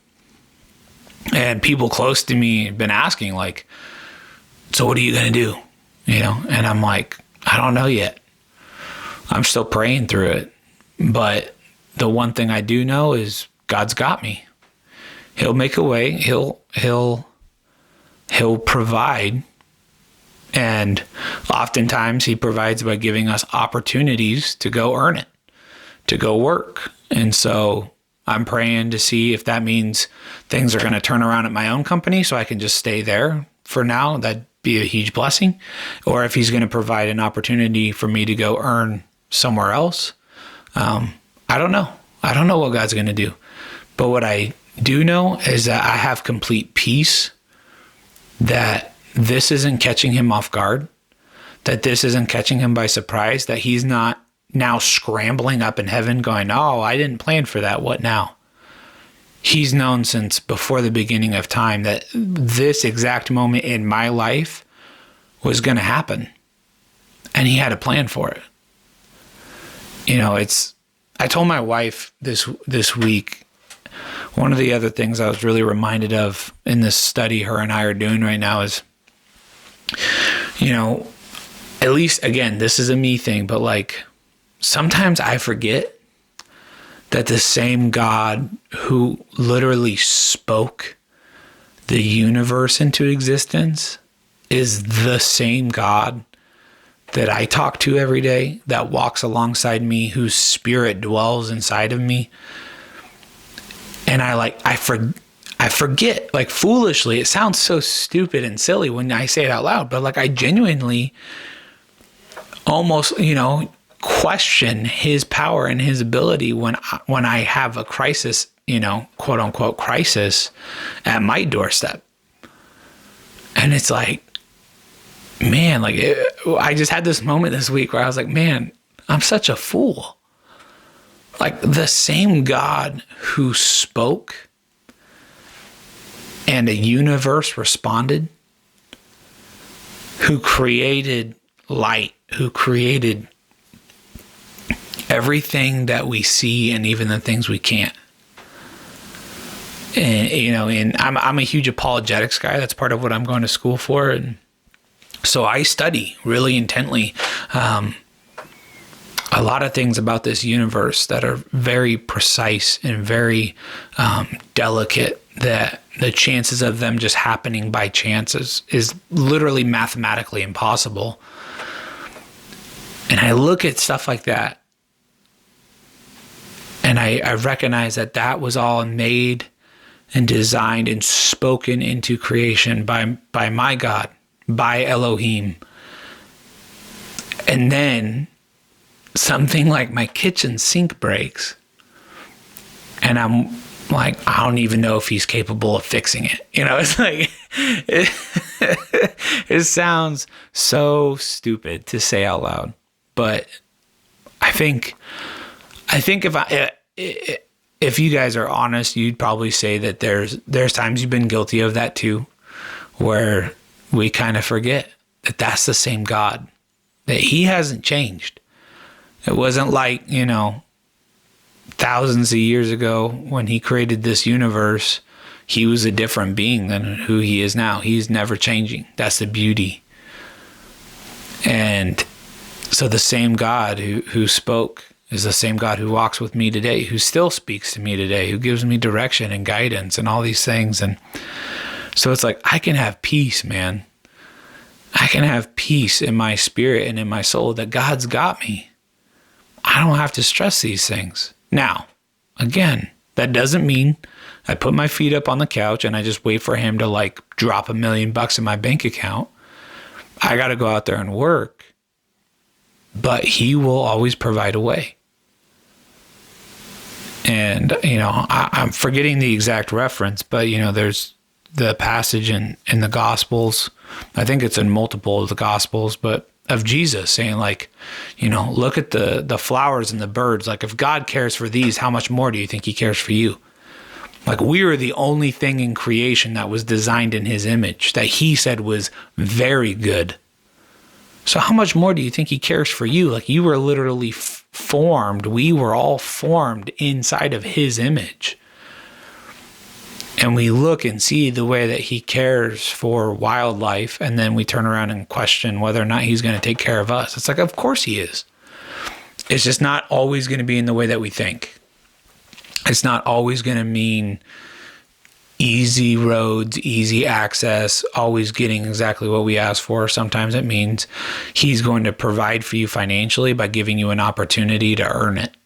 And people close to me have been asking like, so what are you going to do? And I'm like, I don't know yet. I'm still praying through it. But the one thing I do know is God's got me. He'll make a way. He'll provide. And oftentimes he provides by giving us opportunities to go earn it, to go work. And so I'm praying to see if that means things are going to turn around at my own company so I can just stay there for now. That'd be a huge blessing. Or if he's going to provide an opportunity for me to go earn somewhere else. I don't know. I don't know what God's going to do. But what I do know is that I have complete peace that this isn't catching him off guard, that this isn't catching him by surprise, that he's not now scrambling up in heaven going, oh, I didn't plan for that. What now? He's known since before the beginning of time that this exact moment in my life was going to happen. And he had a plan for it. I told my wife this week, one of the other things I was really reminded of in this study her and I are doing right now is, at least, again, this is a me thing, but like sometimes I forget that the same God who literally spoke the universe into existence is the same God that I talk to every day, that walks alongside me, whose spirit dwells inside of me. And I forget, like foolishly, it sounds so stupid and silly when I say it out loud, but like I genuinely almost, question his power and his ability when I have a crisis, quote unquote crisis at my doorstep. And it's like, man, I just had this moment this week where I was like, man, I'm such a fool. Like the same God who spoke and a universe responded, who created light, who created everything that we see and even the things we can't, And I'm a huge apologetics guy. That's part of what I'm going to school for. And so I study really intently a lot of things about this universe that are very precise and very delicate, that the chances of them just happening by chance is literally mathematically impossible. And I look at stuff like that, and I recognize that was all made and designed and spoken into creation by my God, by Elohim. And then something like my kitchen sink breaks, and I'm like, I don't even know if he's capable of fixing it. It's like, it sounds so stupid to say out loud, but I think if you guys are honest, you'd probably say that there's times you've been guilty of that too, where we kind of forget that that's the same God, that he hasn't changed. It wasn't like, thousands of years ago when he created this universe, he was a different being than who he is now. He's never changing. That's the beauty. And so the same God who spoke is the same God who walks with me today, who still speaks to me today, who gives me direction and guidance and all these things. And so it's like, I can have peace, man. I can have peace in my spirit and in my soul that God's got me. I don't have to stress these things. Now, again, that doesn't mean I put my feet up on the couch and I just wait for him to drop $1 million in my bank account. I got to go out there and work, but he will always provide a way. And, I'm forgetting the exact reference, but, there's the passage in the Gospels. I think it's in multiple of the Gospels, but of Jesus saying look at the flowers and the birds. Like, if God cares for these, how much more do you think he cares for you? Like, we are the only thing in creation that was designed in his image that he said was very good. So how much more do you think he cares for you? Like, you were literally formed. We were all formed inside of his image. And we look and see the way that he cares for wildlife, and then we turn around and question whether or not he's going to take care of us. It's like, of course he is. It's just not always going to be in the way that we think. It's not always going to mean easy roads, easy access, always getting exactly what we ask for. Sometimes it means he's going to provide for you financially by giving you an opportunity to earn it.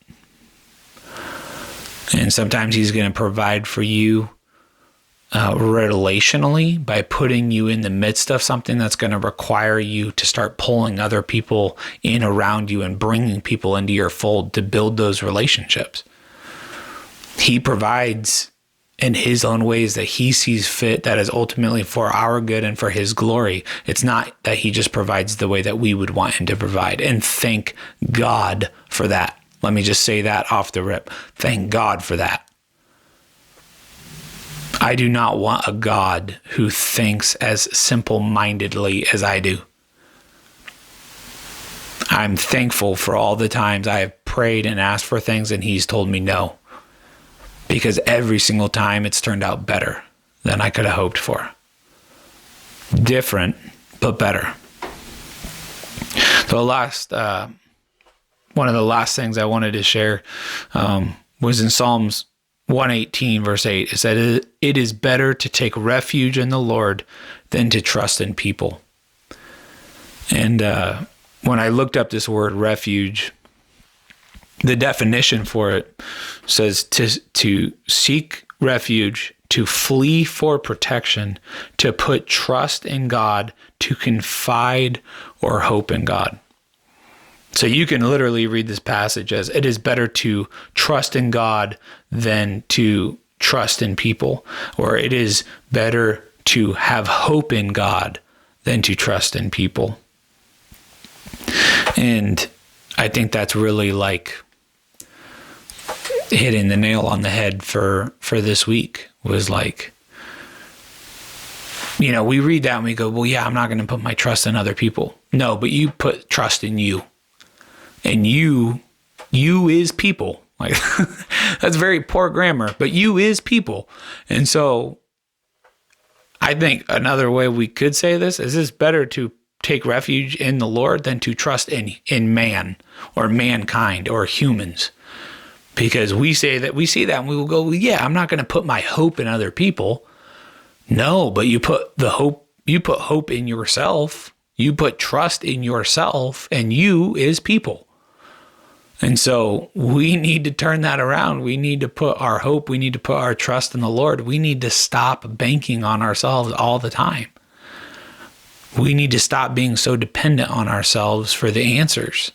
And sometimes he's going to provide for you relationally by putting you in the midst of something that's going to require you to start pulling other people in around you and bringing people into your fold to build those relationships. He provides in his own ways that he sees fit, that is ultimately for our good and for his glory. It's not that he just provides the way that we would want him to provide. And thank God for that. Let me just say that off the rip. Thank God for that. I do not want a God who thinks as simple-mindedly as I do. I'm thankful for all the times I have prayed and asked for things and he's told me no. Because every single time it's turned out better than I could have hoped for. Different, but better. So one of the last things I wanted to share was in Psalms 118 verse 8. It said, "It is better to take refuge in the Lord than to trust in people." And when I looked up this word refuge, the definition for it says to seek refuge, to flee for protection, to put trust in God, to confide or hope in God. So you can literally read this passage as, it is better to trust in God than to trust in people, or it is better to have hope in God than to trust in people. And I think that's really hitting the nail on the head for this week, was we read that and we go, well, yeah, I'm not going to put my trust in other people. No, but you put trust in you. And you is people. Like, that's very poor grammar, but you is people. And so I think another way we could say this is it's better to take refuge in the Lord than to trust in man or mankind or humans. Because we see that and we will go, well, yeah, I'm not going to put my hope in other people. No, but you put hope in yourself. You put trust in yourself, and you is people. And so we need to turn that around. We need to put our hope, we need to put our trust in the Lord. We need to stop banking on ourselves all the time. We need to stop being so dependent on ourselves for the answers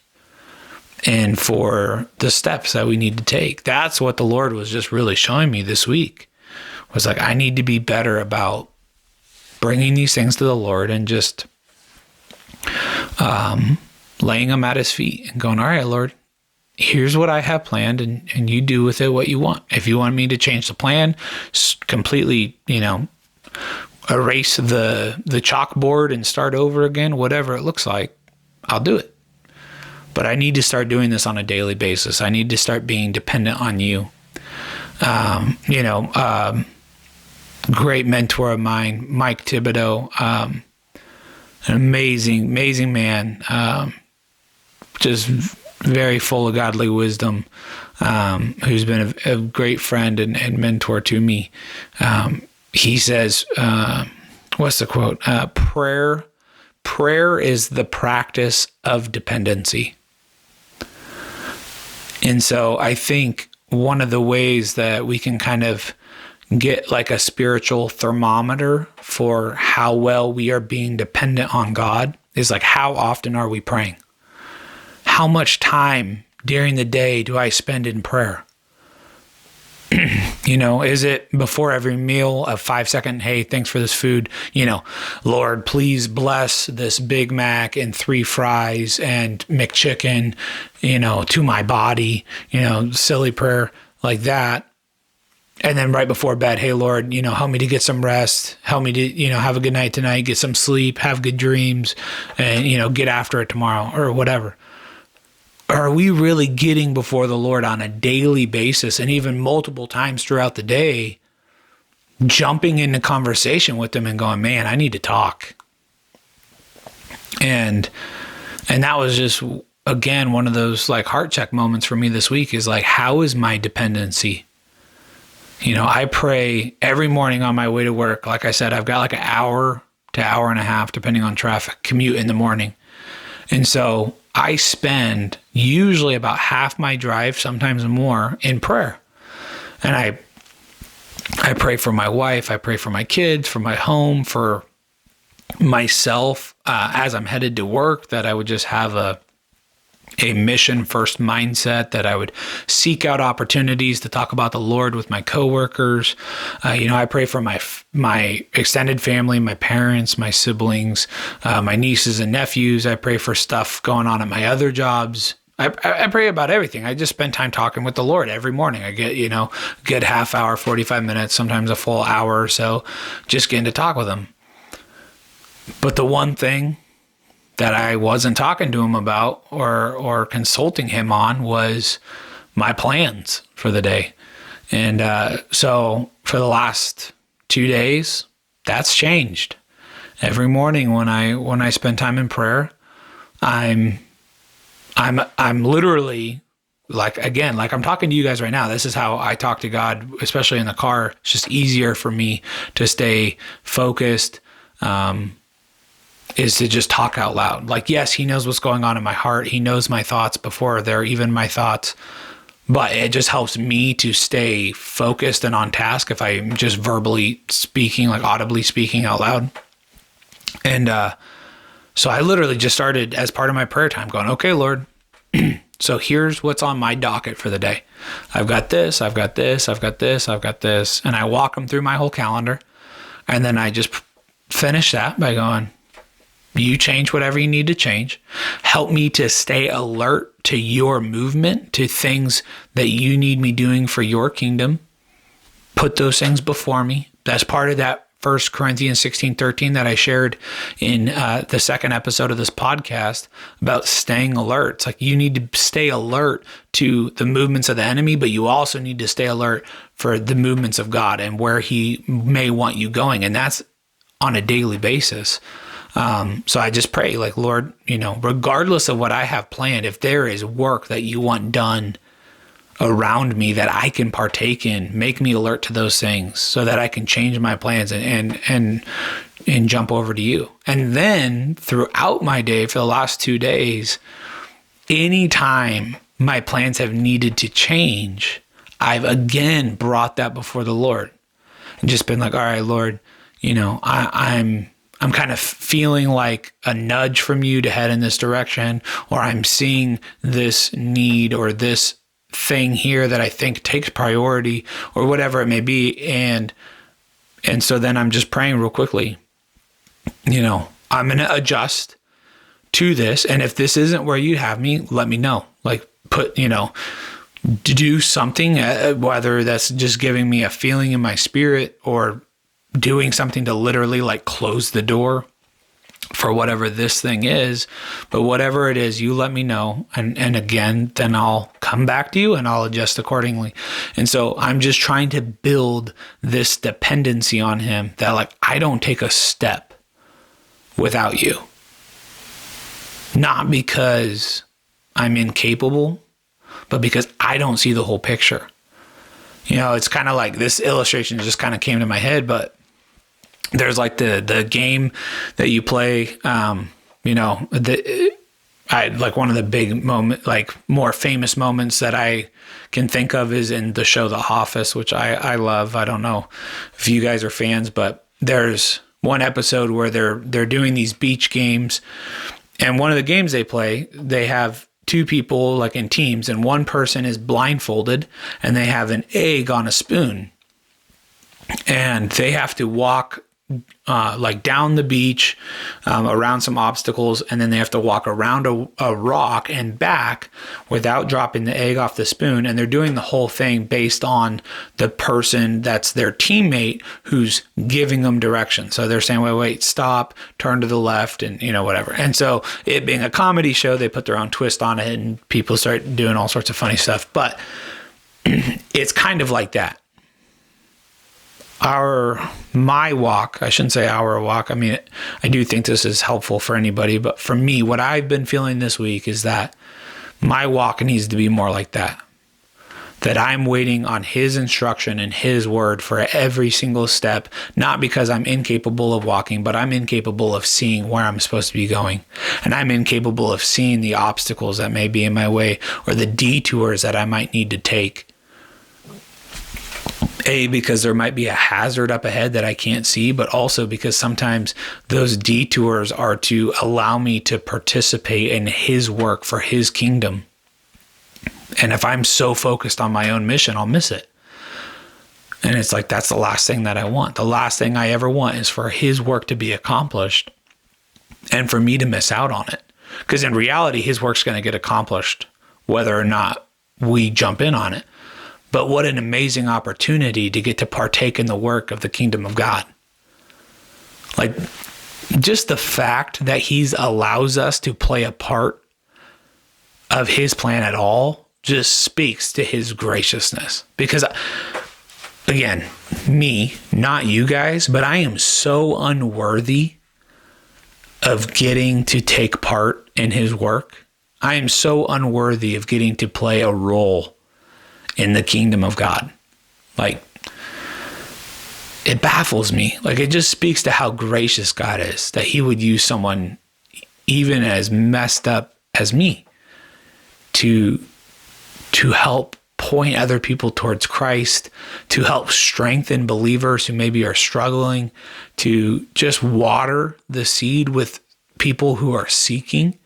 and for the steps that we need to take. That's what the Lord was just really showing me this week. Was like, I need to be better about bringing these things to the Lord and just laying them at his feet and going, all right, Lord, here's what I have planned, and you do with it what you want. If you want me to change the plan, completely, erase the chalkboard and start over again, whatever it looks like, I'll do it. But I need to start doing this on a daily basis. I need to start being dependent on you. Great mentor of mine, Mike Thibodeau, an amazing man, just very full of godly wisdom, who's been a great friend and mentor to me. He says, what's the quote? Prayer is the practice of dependency. And so I think one of the ways that we can kind of get like a spiritual thermometer for how well we are being dependent on God is like, how often are we praying? How much time during the day do I spend in prayer? Is it before every meal a 5-second, hey, thanks for this food? Lord, please bless this Big Mac and 3 fries and McChicken, to my body, silly prayer like that. And then right before bed, hey, Lord, help me to get some rest. Help me to, have a good night tonight, get some sleep, have good dreams, and, get after it tomorrow or whatever. Are we really getting before the Lord on a daily basis and even multiple times throughout the day, jumping into conversation with them and going, man, I need to talk? And that was just, again, one of those like heart check moments for me this week is like, how is my dependency? I pray every morning on my way to work. Like I said, I've got like an hour to hour and a half, depending on traffic, commute in the morning. And so I spend usually about half my drive, sometimes more, in prayer. And I pray for my wife, I pray for my kids, for my home, for myself, as I'm headed to work, that I would just have a mission first mindset, that I would seek out opportunities to talk about the Lord with my coworkers. I pray for my extended family, my parents, my siblings, my nieces and nephews. I pray for stuff going on at my other jobs. I pray about everything. I just spend time talking with the Lord every morning. I get, good half hour, 45 minutes, sometimes a full hour or so, just getting to talk with him. But the one thing that I wasn't talking to him about or consulting him on was my plans for the day. And so for the last 2 days, that's changed. Every morning when I spend time in prayer, I'm literally like I'm talking to you guys right now. This is how I talk to God, especially in the car. It's just easier for me to stay focused, is to just talk out loud. Like, yes, he knows what's going on in my heart. He knows my thoughts before they're even my thoughts, but it just helps me to stay focused and on task if I'm just verbally speaking, like audibly speaking out loud. And so I literally just started as part of my prayer time going, okay, Lord, so here's what's on my docket for the day. I've got this, I've got this, I've got this, I've got this. And I walk them through my whole calendar. And then I just finish that by going, you change whatever you need to change. Help me to stay alert to your movement, to things that you need me doing for your kingdom. Put those things before me. That's part of that 1 Corinthians 16:13 that I shared in the second episode of this podcast about staying alert. It's like you need to stay alert to the movements of the enemy, but you also need to stay alert for the movements of God and where he may want you going. And that's on a daily basis. So I just pray, like, Lord, regardless of what I have planned, if there is work that you want done around me that I can partake in, make me alert to those things so that I can change my plans and jump over to you. And then throughout my day, for the last 2 days, anytime my plans have needed to change, I've again brought that before the Lord and just been like, all right, Lord, I'm kind of feeling like a nudge from you to head in this direction, or I'm seeing this need or this thing here that I think takes priority, or whatever it may be. And so then I'm just praying real quickly, I'm going to adjust to this. And if this isn't where you have me, let me know. Like do something, whether that's just giving me a feeling in my spirit or doing something to literally like close the door for whatever this thing is. But whatever it is, you let me know. And again, then I'll come back to you and I'll adjust accordingly. And so I'm just trying to build this dependency on him that like, I don't take a step without you. Not because I'm incapable, but because I don't see the whole picture. It's kind of like this illustration just kind of came to my head, but there's like the game that you play, I like one of the big moment, like more famous moments that I can think of is in the show The Office, which I love. I don't know if you guys are fans, but there's one episode where they're doing these beach games, and one of the games they play, they have two people like in teams, and one person is blindfolded and they have an egg on a spoon, and they have to walk like down the beach around some obstacles, and then they have to walk around a rock and back without dropping the egg off the spoon. And they're doing the whole thing based on the person that's their teammate who's giving them direction. So they're saying, wait, stop, turn to the left, and whatever. And so it being a comedy show, they put their own twist on it and people start doing all sorts of funny stuff. But it's kind of like that. My walk, I shouldn't say our walk. I mean, I do think this is helpful for anybody, but for me, what I've been feeling this week is that my walk needs to be more like that. That I'm waiting on his instruction and his word for every single step, not because I'm incapable of walking, but I'm incapable of seeing where I'm supposed to be going. And I'm incapable of seeing the obstacles that may be in my way or the detours that I might need to take. Because there might be a hazard up ahead that I can't see, but also because sometimes those detours are to allow me to participate in his work for his kingdom. And if I'm so focused on my own mission, I'll miss it. And it's like, that's the last thing that I want. The last thing I ever want is for his work to be accomplished and for me to miss out on it. Because in reality, his work's going to get accomplished whether or not we jump in on it. But what an amazing opportunity to get to partake in the work of the kingdom of God. Like, just the fact that he allows us to play a part of his plan at all just speaks to his graciousness. Because, again, me, not you guys, but I am so unworthy of getting to take part in his work. I am so unworthy of getting to play a role in the kingdom of God. Like, it baffles me. Like, it just speaks to how gracious God is, that he would use someone even as messed up as me to help point other people towards Christ, to help strengthen believers who maybe are struggling, to just water the seed with people who are seeking.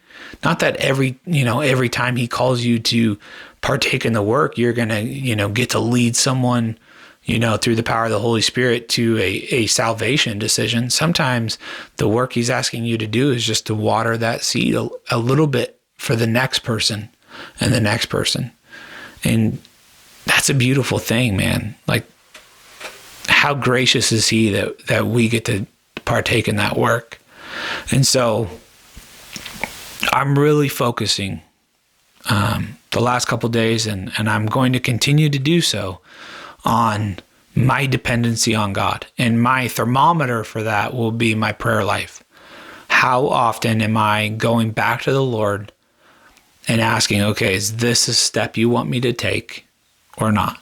Not that every time he calls you to partake in the work, you're going to, get to lead someone, through the power of the Holy Spirit to a salvation decision. Sometimes the work he's asking you to do is just to water that seed a little bit for the next person and the next person. And that's a beautiful thing, man. Like, how gracious is he that we get to partake in that work. And so I'm really focusing the last couple of days, and I'm going to continue to do so, on my dependency on God. And my thermometer for that will be my prayer life. How often am I going back to the Lord and asking, okay, is this a step you want me to take or not?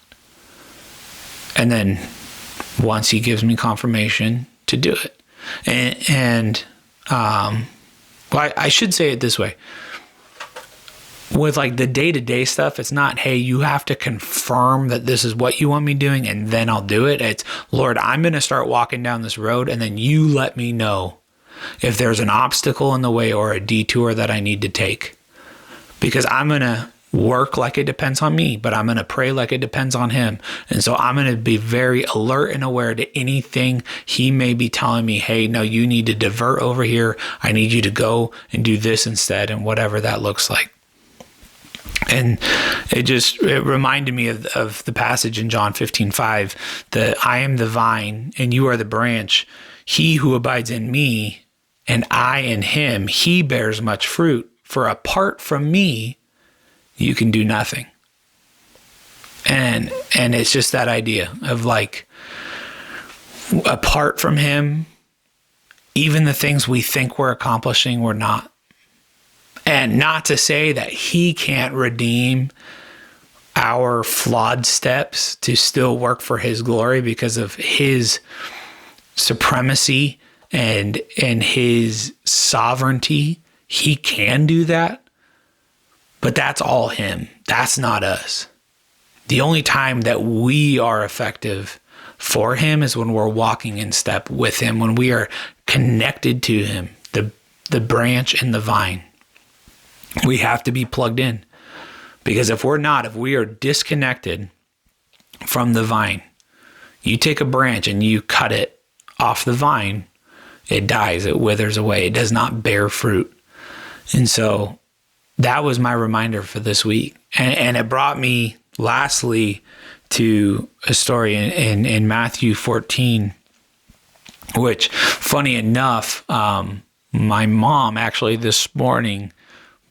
And then once he gives me confirmation, to do it. Well, I should say it this way. With like the day-to-day stuff, it's not, hey, you have to confirm that this is what you want me doing and then I'll do it. It's, Lord, I'm going to start walking down this road, and then you let me know if there's an obstacle in the way or a detour that I need to take. Because I'm going to work like it depends on me, but I'm going to pray like it depends on him. And so I'm going to be very alert and aware to anything he may be telling me, hey, no, you need to divert over here. I need you to go and do this instead, and whatever that looks like. And it reminded me of the passage in John 15:5, that I am the vine and you are the branch. He who abides in me and I in him, he bears much fruit. For apart from me, you can do nothing. And it's just that idea of like, apart from him, even the things we think we're accomplishing, we're not. And not to say that he can't redeem our flawed steps to still work for his glory because of his supremacy and his sovereignty. He can do that, but that's all him. That's not us. The only time that we are effective for him is when we're walking in step with him, when we are connected to him, the branch and the vine. We have to be plugged in, because if we are disconnected from the vine, you take a branch and you cut it off the vine, it dies, it withers away, it does not bear fruit. And so that was my reminder for this week. And it brought me lastly to a story in Matthew 14, which, funny enough, my mom actually this morning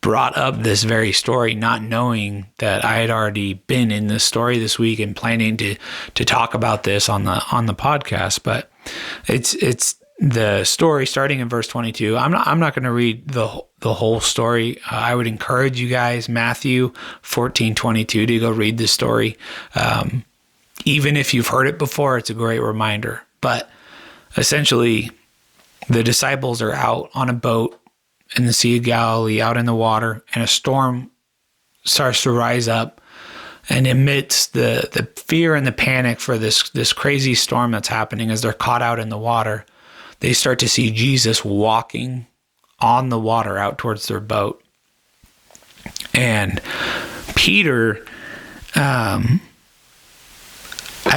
brought up this very story, not knowing that I had already been in this story this week and planning to talk about this on the podcast. But it's the story starting in verse 22. I'm not going to read the whole story. I would encourage you guys, Matthew 14:22, to go read this story. Even if you've heard it before, it's a great reminder. But essentially, the disciples are out on a boat in the Sea of Galilee, out in the water, and a storm starts to rise up. And amidst the fear and the panic for this crazy storm that's happening, as they're caught out in the water, they start to see Jesus walking on the water out towards their boat. And Peter, I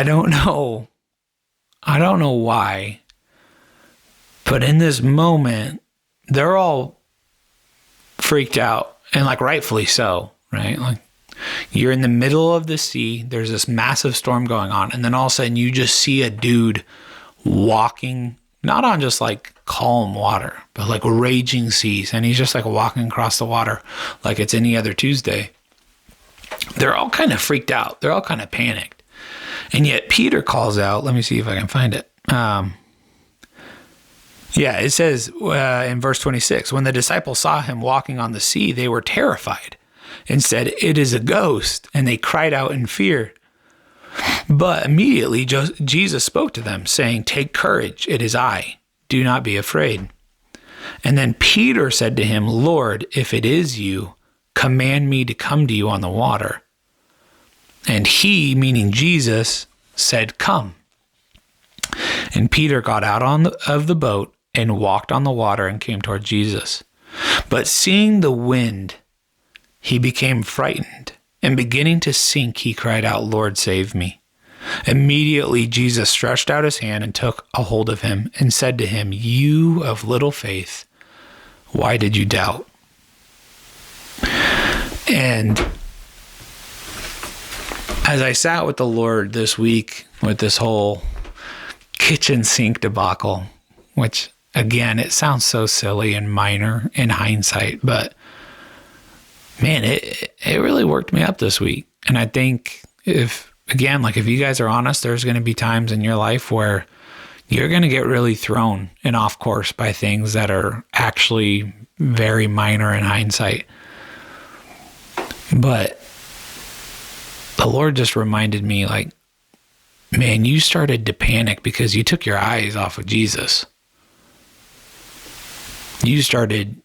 don't know why, but in this moment, they're all freaked out, and like rightfully so, right? Like, you're in the middle of the sea, there's this massive storm going on, and then all of a sudden you just see a dude walking, not on just like calm water, but like raging seas, and he's just like walking across the water like it's any other Tuesday. They're all kind of freaked out, they're all kind of panicked, and yet Peter calls out, let me see if I can find it. It says in verse 26, when the disciples saw him walking on the sea, they were terrified and said, "It is a ghost," and they cried out in fear. But immediately Jesus spoke to them, saying, "Take courage, it is I. Do not be afraid." And then Peter said to him, "Lord, if it is you, command me to come to you on the water." And he, meaning Jesus, said, "Come." And Peter got out of the boat and walked on the water and came toward Jesus. But seeing the wind, he became frightened, and beginning to sink, he cried out, "Lord, save me." Immediately Jesus stretched out his hand and took a hold of him and said to him, "You of little faith, why did you doubt?" And as I sat with the Lord this week with this whole kitchen sink debacle, which again, it sounds so silly and minor in hindsight, but man, it really worked me up this week. And I think if you guys are honest, there's going to be times in your life where you're going to get really thrown and off course by things that are actually very minor in hindsight. But the Lord just reminded me, like, man, you started to panic because you took your eyes off of Jesus. You started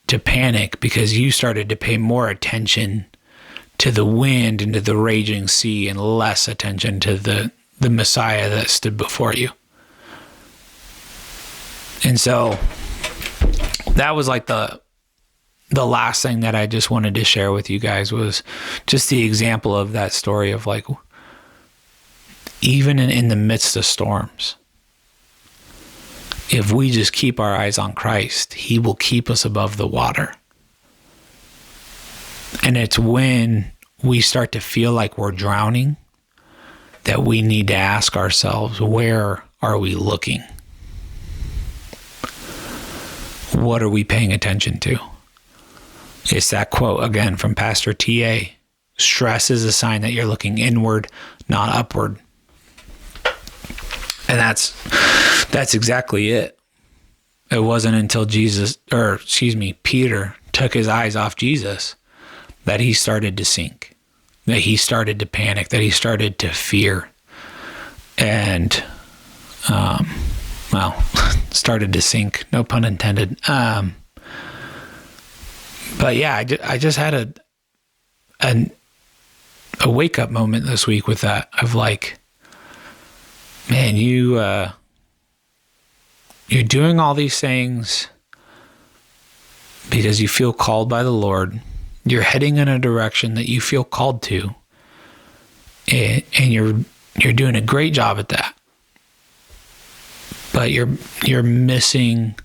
to panic because you started to pay more attention to the wind and to the raging sea and less attention to the Messiah that stood before you. And so that was like the last thing that I just wanted to share with you guys, was just the example of that story of, like, even in the midst of storms, if we just keep our eyes on Christ, he will keep us above the water. And it's when we start to feel like we're drowning that we need to ask ourselves, where are we looking? What are we paying attention to? It's that quote again from Pastor T.A. Stress is a sign that you're looking inward, not upward. And that's exactly it. It wasn't until Peter took his eyes off Jesus that he started to sink, that he started to panic, that he started to fear, and, started to sink, no pun intended. But yeah, I just had a wake-up moment this week with that, of like, man, you're doing all these things because you feel called by the Lord. You're heading in a direction that you feel called to, and you're doing a great job at that. But you're missing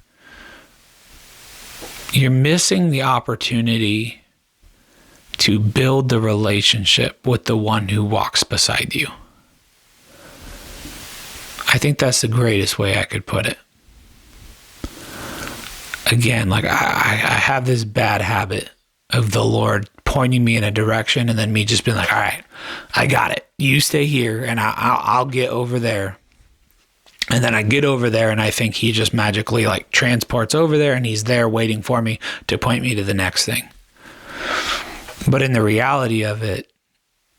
the opportunity to build the relationship with the one who walks beside you. I think that's the greatest way I could put it. Again, like I have this bad habit of the Lord pointing me in a direction and then me just being like, all right, I got it. You stay here and I'll get over there. And then I get over there and I think he just magically like transports over there and he's there waiting for me to point me to the next thing. But in the reality of it,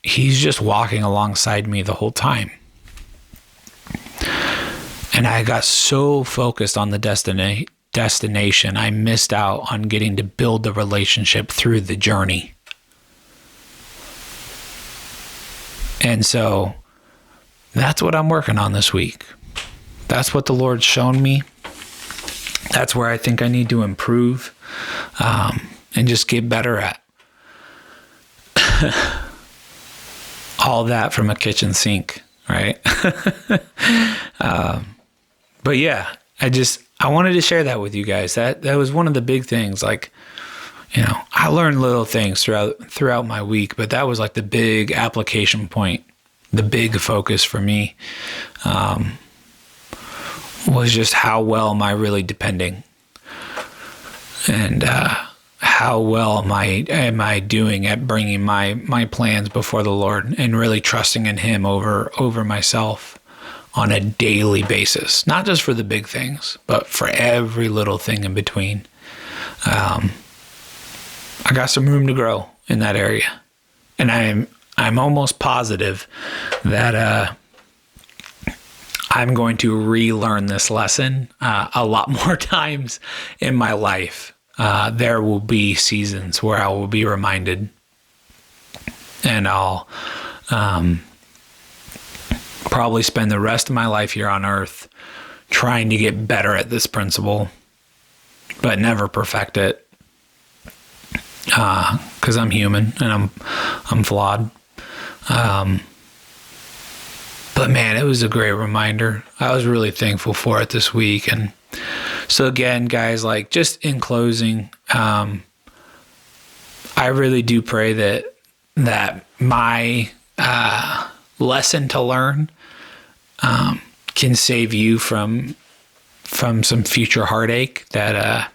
he's just walking alongside me the whole time. And I got so focused on the destination, I missed out on getting to build the relationship through the journey. And so that's what I'm working on this week. That's what the Lord's shown me. That's where I think I need to improve and just get better at. All that from a kitchen sink, right? But yeah, I wanted to share that with you guys. That was one of the big things. Like, I learned little things throughout my week, but that was like the big application point, the big focus for me. Was just how well am I really depending, and how well am I doing at bringing my plans before the Lord and really trusting in Him over myself on a daily basis, not just for the big things, but for every little thing in between. I got some room to grow in that area, and I'm almost positive that I'm going to relearn this lesson a lot more times in my life. There will be seasons where I will be reminded, and I'll probably spend the rest of my life here on earth trying to get better at this principle, but never perfect it, because I'm human and I'm flawed. But man, it was a great reminder. I was really thankful for it this week. And so again, guys, like just in closing, I really do pray that my lesson to learn can save you from some future heartache, that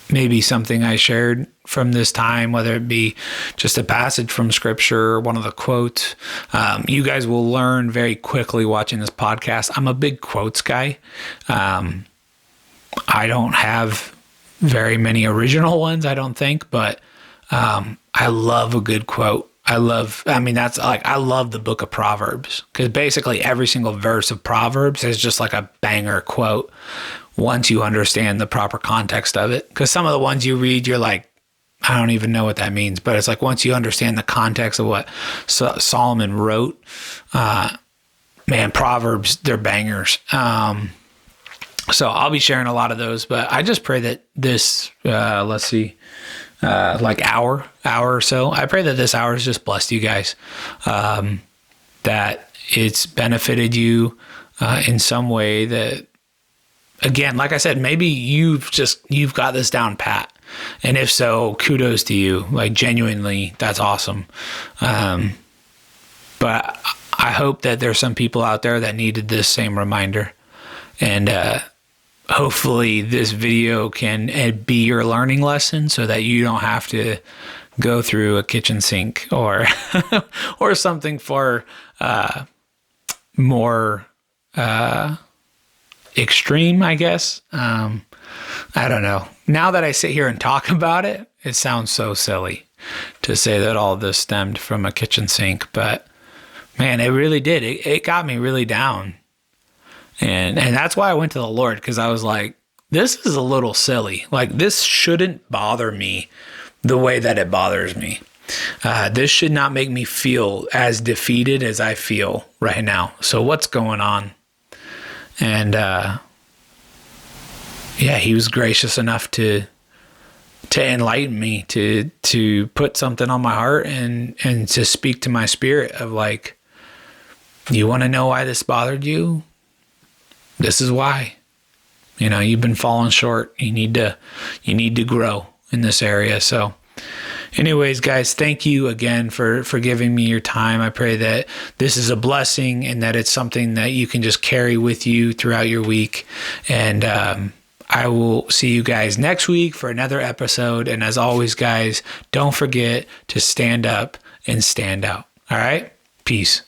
maybe something I shared from this time, whether it be just a passage from scripture or one of the quotes. You guys will learn very quickly watching this podcast. I'm a big quotes guy. I don't have very many original ones, I don't think, but I love a good quote. I love the book of Proverbs, because basically every single verse of Proverbs is just like a banger quote once you understand the proper context of it. Because some of the ones you read, you're like, I don't even know what that means. But it's like once you understand the context of what Solomon wrote, Proverbs, they're bangers. So I'll be sharing a lot of those, but I just pray that this, hour or so, I pray that this hour has just blessed you guys, that it's benefited you in some way, that, again, like I said, maybe you've got this down pat. And if so, kudos to you. Like, genuinely, that's awesome. But I hope that there's some people out there that needed this same reminder. And hopefully this video can be your learning lesson, so that you don't have to go through a kitchen sink or or something for more extreme, I guess. I don't know. Now that I sit here and talk about it, it sounds so silly to say that all this stemmed from a kitchen sink, but man, it really did. It got me really down. And that's why I went to the Lord, because I was like, this is a little silly. Like, this shouldn't bother me the way that it bothers me. This should not make me feel as defeated as I feel right now. So what's going on? And he was gracious enough to enlighten me, to put something on my heart and to speak to my spirit of like, you want to know why this bothered you? This is why. You've been falling short. You need to grow in this area. So anyways, guys, thank you again for giving me your time. I pray that this is a blessing and that it's something that you can just carry with you throughout your week. And I will see you guys next week for another episode. And as always, guys, don't forget to stand up and stand out. All right? Peace.